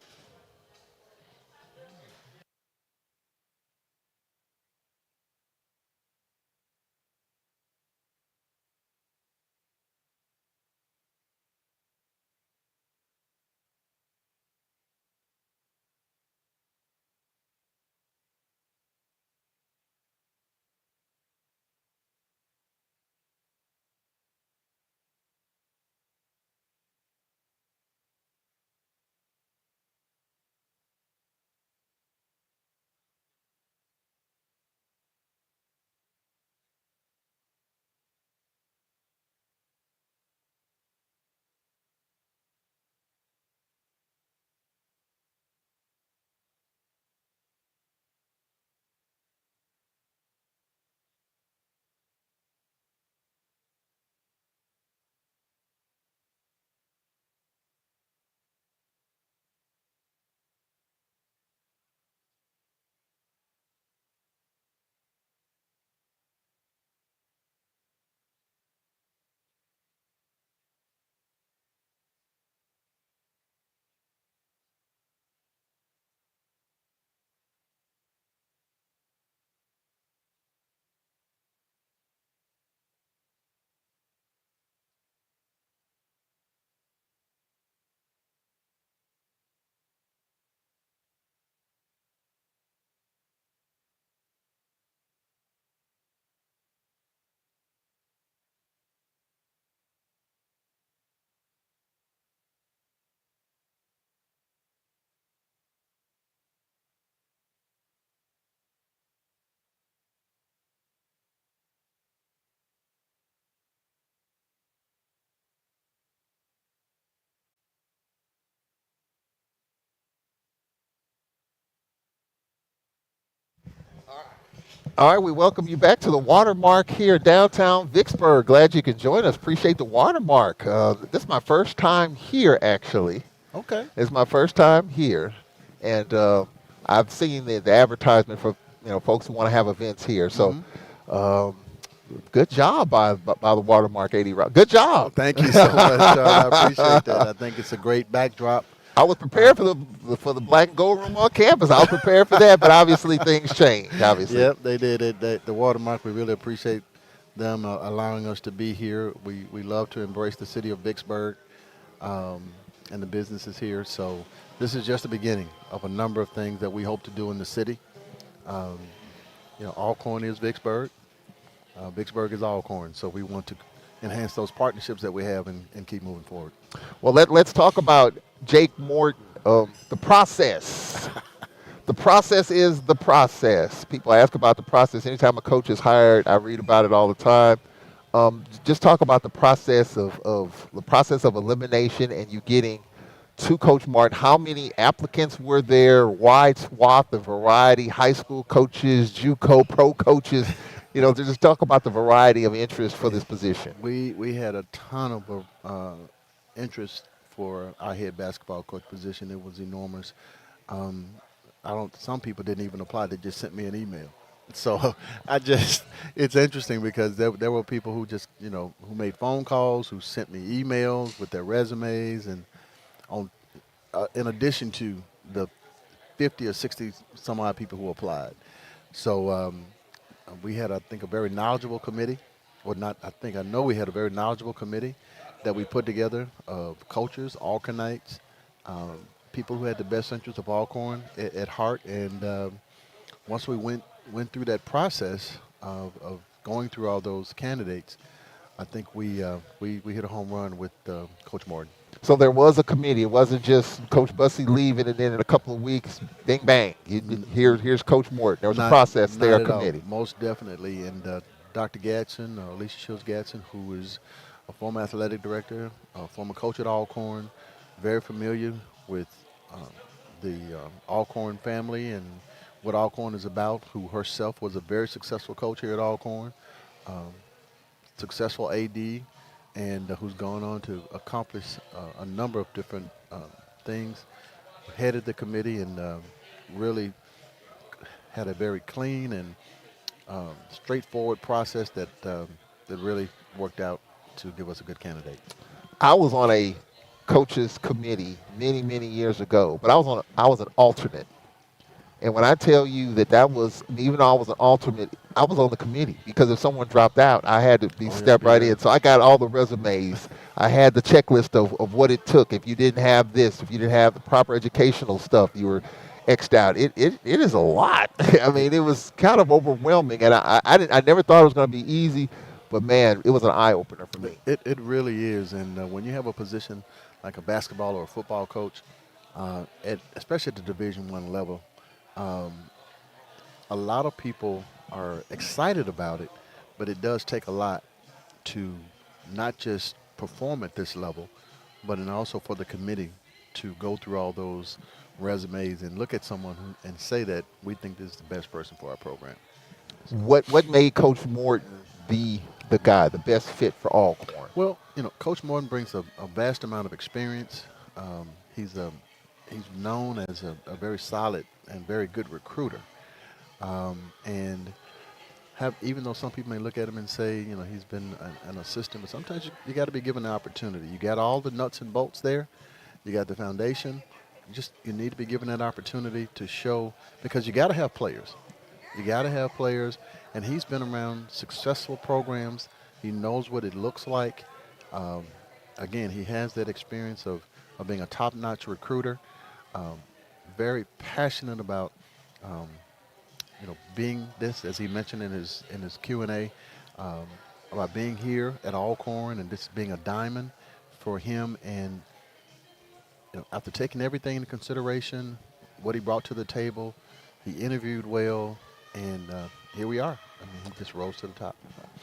All right, we welcome you back to the Watermark here downtown Vicksburg. Glad you can join us. Appreciate the Watermark. This is my first time here, actually. Okay. It's my first time here, and I've seen the advertisement for folks who want to have events here. So, good job by the Watermark 80. Good job. Thank you so much, Charles. I appreciate that. I think it's a great backdrop. I was prepared for the black and gold room on campus. I was prepared for that, but obviously things change. Obviously. Yep, they did it. The Watermark, we really appreciate them allowing us to be here. We love to embrace the city of Vicksburg and the businesses here. So this is just the beginning of a number of things that we hope to do in the city. Alcorn is Vicksburg. Vicksburg is Alcorn. So we want to enhance those partnerships that we have and keep moving forward. Well, let's talk about Jake Morton, the process. The process is the process. People ask about the process. Anytime a coach is hired, I read about it all the time. Just talk about the process of elimination and you getting to Coach Morton. How many applicants were there? Wide swath of variety, high school coaches, JUCO, pro coaches. Just talk about the variety of interest for this position. We had a ton of interest for our head basketball coach position. It was enormous. Some people didn't even apply. They just sent me an email. So it's interesting because there were people who just, who made phone calls, who sent me emails with their resumes, and in addition to the 50 or 60 some odd people who applied. So we had, I think, a very knowledgeable committee, or not, I know we had a very knowledgeable committee that we put together of coaches, Alcornites, um, people who had the best interest of Alcorn at heart. And once we went through that process of going through all those candidates, I think we hit a home run with Coach Morton. So there was a committee. It wasn't just Coach Bussey leaving and then in a couple of weeks, bing, bang, here's Coach Morton. There was a process there, a committee. Most definitely. And Dr. Gadsden, Alicia Shields Gadsden, who is a former athletic director, a former coach at Alcorn, very familiar with the Alcorn family and what Alcorn is about, who herself was a very successful coach here at Alcorn, successful AD, and who's gone on to accomplish a number of different things, headed the committee and really had a very clean and straightforward process that really worked out to give us a good candidate. I was on a coaches committee many years ago, but I was an alternate. And when I tell you that was, even though I was an alternate, I was on the committee because if someone dropped out, I had to be step right in. So I got all the resumes. I had the checklist of what it took. If you didn't have this, if you didn't have the proper educational stuff, you were X'd out. It is a lot. I mean, it was kind of overwhelming, and I never thought it was going to be easy, but man, it was an eye opener for me. It really is, and when you have a position like a basketball or a football coach, especially at the Division I level. A lot of people are excited about it, but it does take a lot to not just perform at this level, but and also for the committee to go through all those resumes and look at someone and say that we think this is the best person for our program. What made Coach Morton the guy, the best fit for Alcorn? Well, Coach Morton brings a vast amount of experience. He's known as a very solid and very good recruiter. And even though some people may look at him and say, he's been an assistant, but sometimes you got to be given the opportunity. You got all the nuts and bolts there. You got the foundation. You need to be given that opportunity to show, because you got to have players. You got to have players, and he's been around successful programs. He knows what it looks like. Again, he has that experience of being a top-notch recruiter. Very passionate about, being this, as he mentioned in his Q&A, about being here at Alcorn and this being a diamond for him. And after taking everything into consideration, what he brought to the table, he interviewed well, and here we are. I mean, he just rose to the top.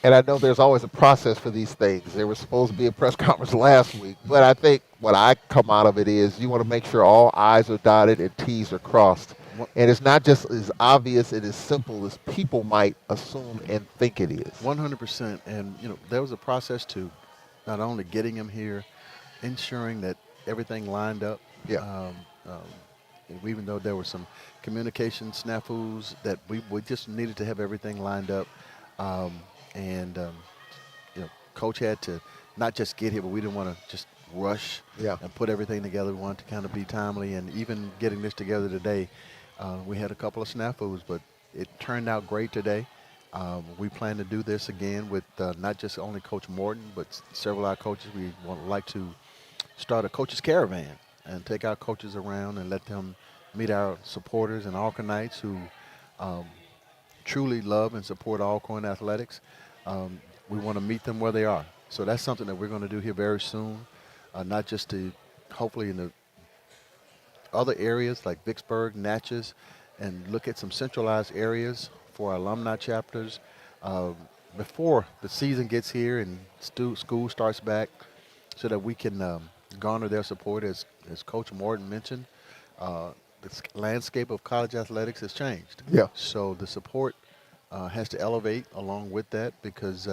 And I know there's always a process for these things. There was supposed to be a press conference last week, but I think what I come out of it is you want to make sure all I's are dotted and T's are crossed. And it's not just as obvious and as simple as people might assume and think it is. 100%. And, there was a process to not only getting him here, ensuring that everything lined up. Yeah. Even though there were some communication snafus that we just needed to have everything lined up. Coach had to not just get here, but we didn't want to just rush and put everything together. We wanted to kind of be timely, and even getting this together today, we had a couple of snafus, but it turned out great today. We plan to do this again with not just only Coach Morton, but several of our coaches. We would like to start a coaches caravan and take our coaches around and let them meet our supporters and Alcornites who truly love and support Alcorn athletics. We want to meet them where they are. So that's something that we're going to do here very soon, not just to hopefully in the other areas like Vicksburg, Natchez, and look at some centralized areas for our alumni chapters before the season gets here and school starts back, so that we can garner their support. As Coach Morton mentioned, the landscape of college athletics has changed. Yeah. So the support has to elevate along with that, because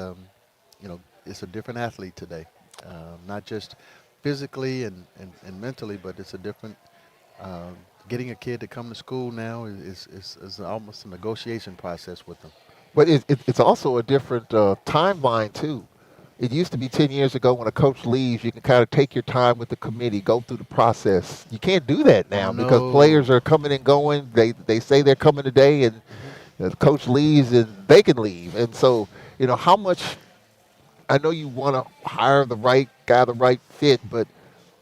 it's a different athlete today, not just physically and mentally, but it's a different. Getting a kid to come to school now is almost a negotiation process with them. But it's also a different timeline, too. It used to be 10 years ago when a coach leaves, you can kind of take your time with the committee, go through the process. You can't do that now because players are coming and going. They say they're coming today, and The coach leaves and they can leave. And so, how much, I know you want to hire the right guy, the right fit, but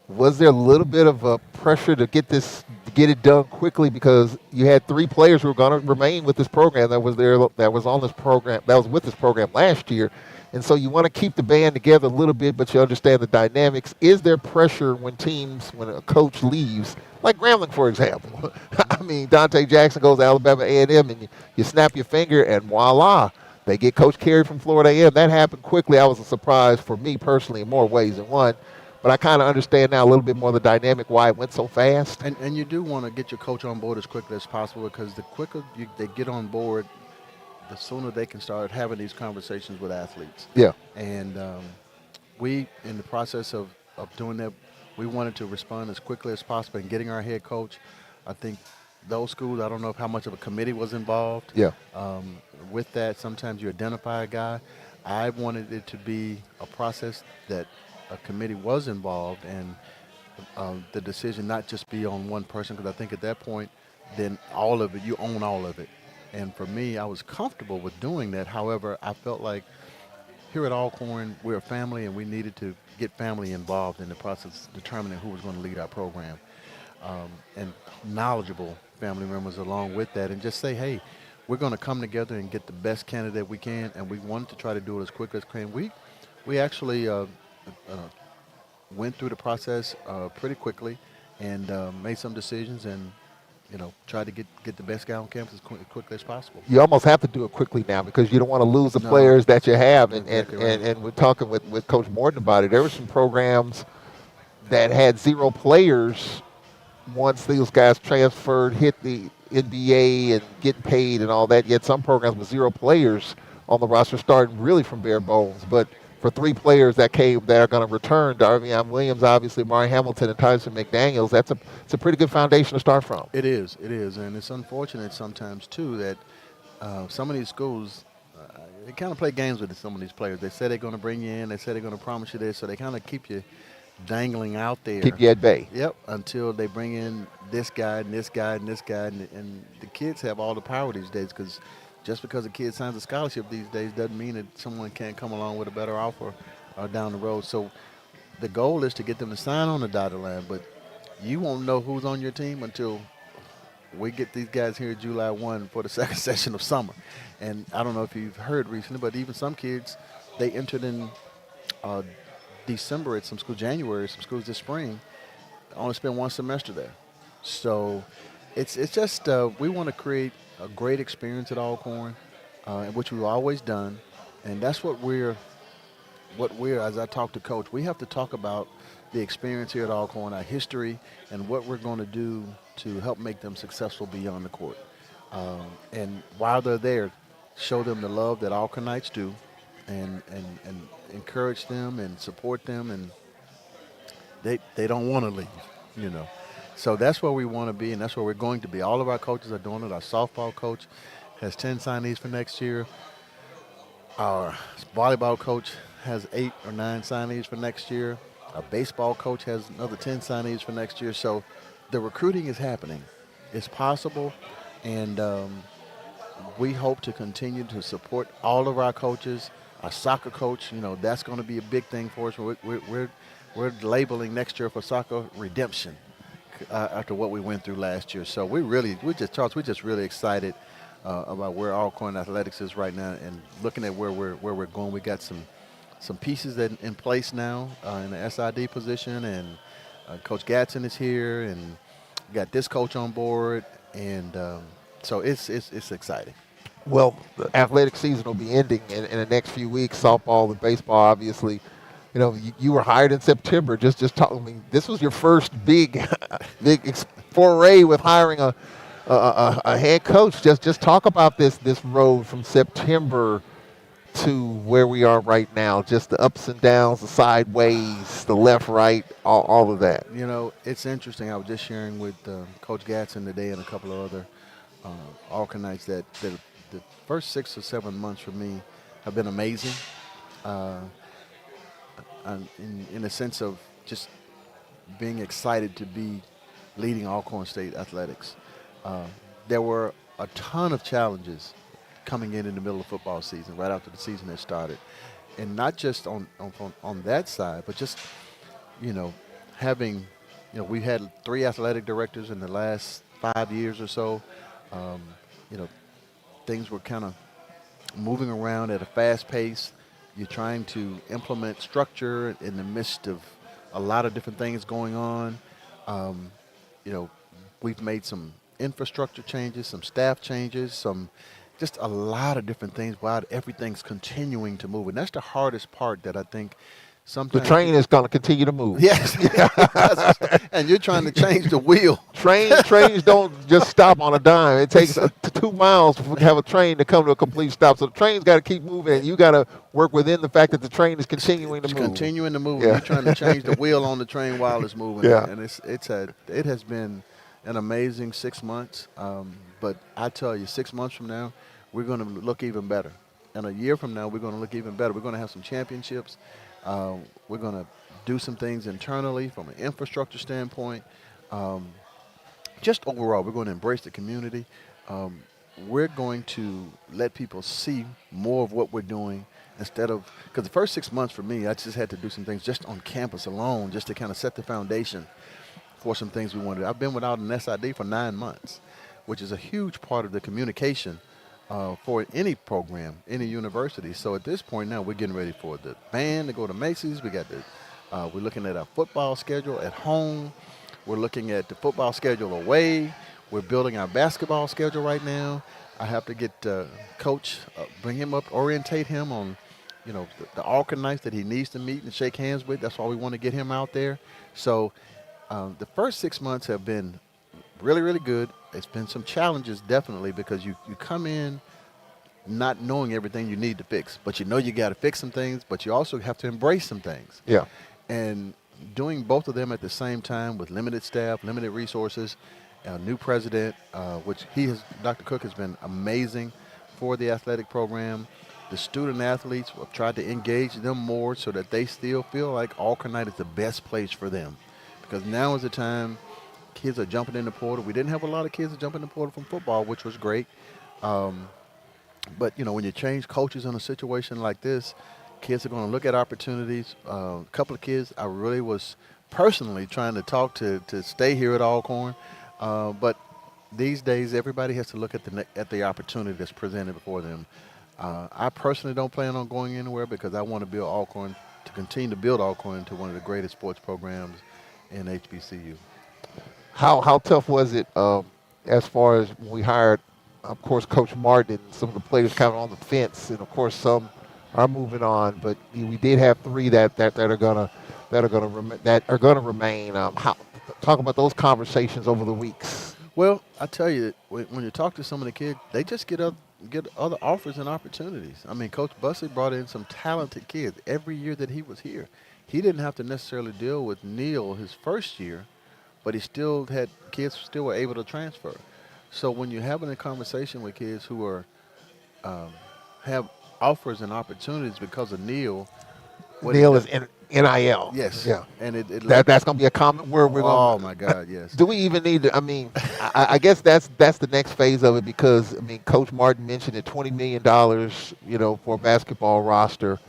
was there a little bit of a pressure to get it done quickly because you had 3 players who were going to remain with this program that was on this program, that was with this program last year, and so you want to keep the band together a little bit, but you understand the dynamics. Is there pressure when a coach leaves, like Grambling, for example? I mean, Dante Jackson goes to Alabama A&M, and you snap your finger, and voila, they get Coach Carey from Florida A&M. That happened quickly. That was a surprise for me personally in more ways than one. But I kind of understand now a little bit more the dynamic why it went so fast. And you do want to get your coach on board as quickly as possible because the quicker they get on board, the sooner they can start having these conversations with athletes. Yeah. And we, in the process of doing that, we wanted to respond as quickly as possible and getting our head coach. I think those schools, I don't know how much of a committee was involved. Yeah. With that, sometimes you identify a guy. I wanted it to be a process that a committee was involved and the decision not just be on one person, because I think at that point, then all of it, you own all of it. And for me, I was comfortable with doing that. However, I felt like here at Alcorn, we're a family and we needed to get family involved in the process of determining who was going to lead our program. And knowledgeable family members along with that, and just say, hey, we're going to come together and get the best candidate we can, and we wanted to try to do it as quickly as we can. We actually went through the process pretty quickly and made some decisions and, tried to get the best guy on campus as quickly as possible. You almost have to do it quickly now because you don't want to lose the No. players that you have. And, Exactly right. and we're talking with Coach Morton about it. There were some programs that had 0 players once those guys transferred, hit the NBA and get paid and all that. Yet some programs with 0 players on the roster starting really from bare bones. But for 3 players that are going to return, Darvion Williams, obviously, Mari Hamilton, and Tyson McDaniels, it's a pretty good foundation to start from. It is, and it's unfortunate sometimes too that some of these schools they kind of play games with some of these players. They say they're going to bring you in, they say they're going to promise you this, so they kind of keep you dangling out there. Keep you at bay. Yep, until they bring in this guy and this guy and this guy, and the kids have all the power these days because just because a kid signs a scholarship these days doesn't mean that someone can't come along with a better offer down the road. So the goal is to get them to sign on the dotted line, but you won't know who's on your team until we get these guys here July 1 for the second session of summer. And I don't know if you've heard recently, but even some kids, they entered in December at some schools, January, some schools this spring, only spent 1 semester there. So it's just we want to create a great experience at Alcorn, which we've always done, and that's what we're, as I talk to Coach, we have to talk about the experience here at Alcorn, our history, and what we're going to do to help make them successful beyond the court. And while they're there, show them the love that Alcornites do, and encourage them and support them, and they don't want to leave, So that's where we want to be, and that's where we're going to be. All of our coaches are doing it. Our softball coach has 10 signees for next year. Our volleyball coach has 8 or 9 signees for next year. Our baseball coach has another 10 signees for next year. So the recruiting is happening. It's possible, and we hope to continue to support all of our coaches. Our soccer coach, that's going to be a big thing for us. We're labeling next year for soccer redemption after what we went through last year. So we're just really excited about where Alcorn Athletics is right now, and looking at where we're going. We got some pieces that in place now in the SID position, and Coach Gadsden is here, and we got this coach on board, and so it's exciting. Well, the athletic season will be ending in the next few weeks. Softball and baseball, obviously. You were hired in September. Just talk. I mean, this was your first big foray with hiring a head coach. Just talk about this road from September to where we are right now. Just the ups and downs, the sideways, the left, right, all of that. It's interesting. I was just sharing with Coach Gadsden today and a couple of other Alcornites that the first 6 or 7 months for me have been amazing. In a sense of just being excited to be leading Alcorn State athletics. There were a ton of challenges coming in the middle of football season, right after the season has started, and not just on that side, but just having, we've had 3 athletic directors in the last 5 years or so. Um, you know, things were kind of moving around at a fast pace. You're trying to implement structure in the midst of a lot of different things going on. Um, we've made some infrastructure changes, some staff changes, just a lot of different things while everything's continuing to move. And that's the hardest part that I think The sometimes. train is going to continue to move. Yes. And you're trying to change the wheel. Trains don't just stop on a dime. It takes 2 miles to have a train to come to a complete stop. So the train's got to keep moving, and you got to work within the fact that the train is continuing to It's move. continuing to move. Yeah. You're trying to change the wheel on the train while it's moving. Yeah. And it has been an amazing 6 months. But I tell you, 6 months from now, we're going to look even better. And a year from now, we're going to look even better. We're going to have some championships. We're going to do some things internally from an infrastructure standpoint. Just overall, we're going to embrace the community. We're going to let people see more of what we're doing instead of, because the first 6 months for me, I just had to do some things just on campus alone, just to kind of set the foundation for some things we wanted. I've been without an SID for 9 months, which is a huge part of the communication for any program, any university. So at this point now, we're getting ready for the band to go to Macy's. We're looking at our football schedule at home. We're looking at the football schedule away. We're building our basketball schedule right now. I have to get Coach, bring him up, orientate him on, the Alkin nights that he needs to meet and shake hands with. That's why we want to get him out there. So the first 6 months have been really, really good. It's been some challenges, definitely, because you come in not knowing everything you need to fix. But you got to fix some things, but you also have to embrace some things. Yeah. And doing both of them at the same time with limited staff, limited resources, a new president, which Dr. Cook has been amazing for the athletic program. The student athletes, have tried to engage them more so that they still feel like Alcorn is the best place for them. Because now is the time kids are jumping in the portal. We didn't have a lot of kids that jump in the portal from football, which was great. But, when you change coaches in a situation like this, kids are going to look at opportunities. A couple of kids I really was personally trying to talk to stay here at Alcorn. But these days, everybody has to look at the opportunity that's presented before them. I personally don't plan on going anywhere because I want to continue to build Alcorn into one of the greatest sports programs in HBCU. How tough was it as far as when we hired, of course, Coach Morton and some of the players kind of on the fence, and of course some are moving on, but we did have 3 that are gonna remain. Talk about those conversations over the weeks. Well, I tell you, when you talk to some of the kids, they just get other offers and opportunities. I mean, Coach Bussey brought in some talented kids every year that he was here. He didn't have to necessarily deal with Neil his first year, but he still had kids who still were able to transfer. So when you're having a conversation with kids who are have offers and opportunities because of Neil. Neil is NIL. Yes. Yeah. And that's going to be a common word. Oh my God, yes. Do we even need to? I mean, I guess that's the next phase of it because Coach Morton mentioned it, $20 million, for a basketball roster.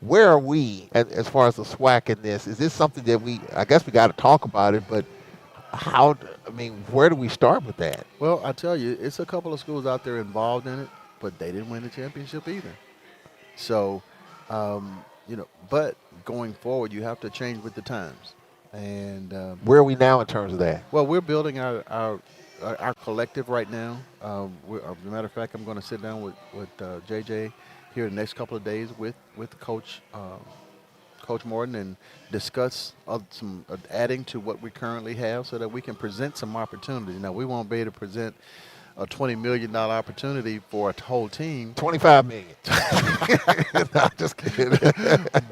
Where are we as far as the SWAC in this? Is this something that I guess we got to talk about it, but where do we start with that? Well, I tell you, it's a couple of schools out there involved in it, but they didn't win the championship either. So, but going forward, you have to change with the times. And where are we now in terms of that? Well, we're building our collective right now. As a matter of fact, I'm going to sit down with JJ here in the next couple of days with Coach Morton and discuss some adding to what we currently have so that we can present some opportunities. Now, we won't be able to present a $20 million opportunity for a whole team. $25 million. No, just kidding.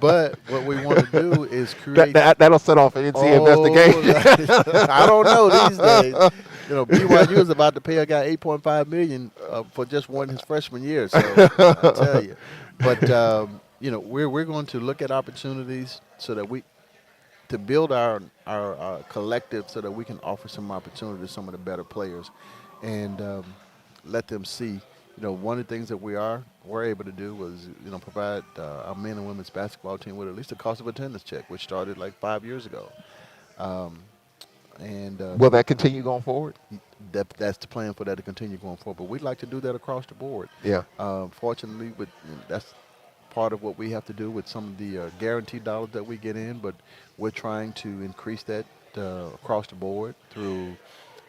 But what we want to do is create. That'll set off an NC investigation. I don't know these days. BYU is about to pay a guy $8.5 million for just his freshman year. So I tell you, but we're going to look at opportunities so that to build our collective so that we can offer some opportunity to some of the better players and let them see, one of the things that were able to do was, provide our men and women's basketball team with at least a cost of attendance check, which started like 5 years ago. And Will that continue going forward? that's the plan for that to continue going forward. But we'd like to do that across the board. Yeah. Fortunately, that's part of what we have to do with some of the guaranteed dollars that we get in. But we're trying to increase that across the board through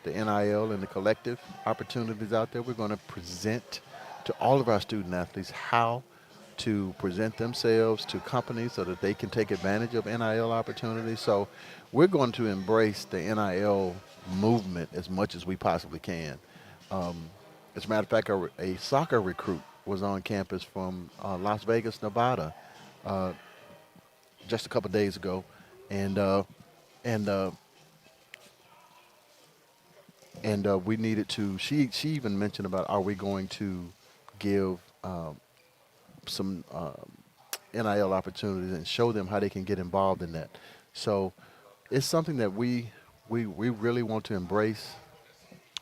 the NIL and the collective opportunities out there. We're going to present to all of our student athletes how to present themselves to companies so that they can take advantage of NIL opportunities. So we're going to embrace the NIL movement as much as we possibly can. As a matter of fact, a soccer recruit was on campus from Las Vegas, Nevada, just a couple days ago, and we needed to. She even mentioned about, are we going to give some NIL opportunities and show them how they can get involved in that. So it's something that we really want to embrace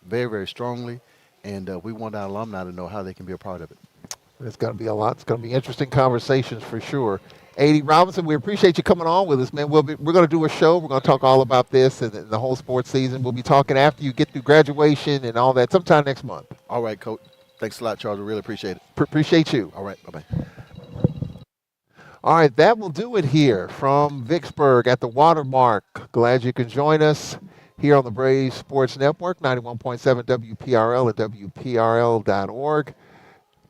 very, very strongly, and we want our alumni to know how they can be a part of it. It's going to be a lot. It's going to be interesting conversations for sure. A.D. Robinson, we appreciate you coming on with us, man. We're going to do a show. We're going to talk all about this and the whole sports season. We'll be talking after you get through graduation and all that sometime next month. All right, Coach. Thanks a lot, Charles. We really appreciate it. Appreciate you. All right. Bye-bye. All right, that will do it here from Vicksburg at the Watermark. Glad you can join us here on the Braves Sports Network, 91.7 WPRL at WPRL.org.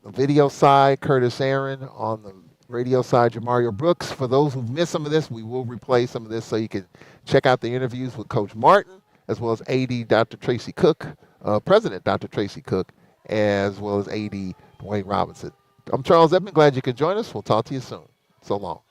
The video side, Curtis Aaron. On the radio side, Jamario Brooks. For those who've missed some of this, we will replay some of this so you can check out the interviews with Coach Morton, as well as AD Dr. Tracy Cook, President Dr. Tracy Cook, as well as AD Dwayne Robinson. I'm Charles Edmond. Glad you could join us. We'll talk to you soon. So long.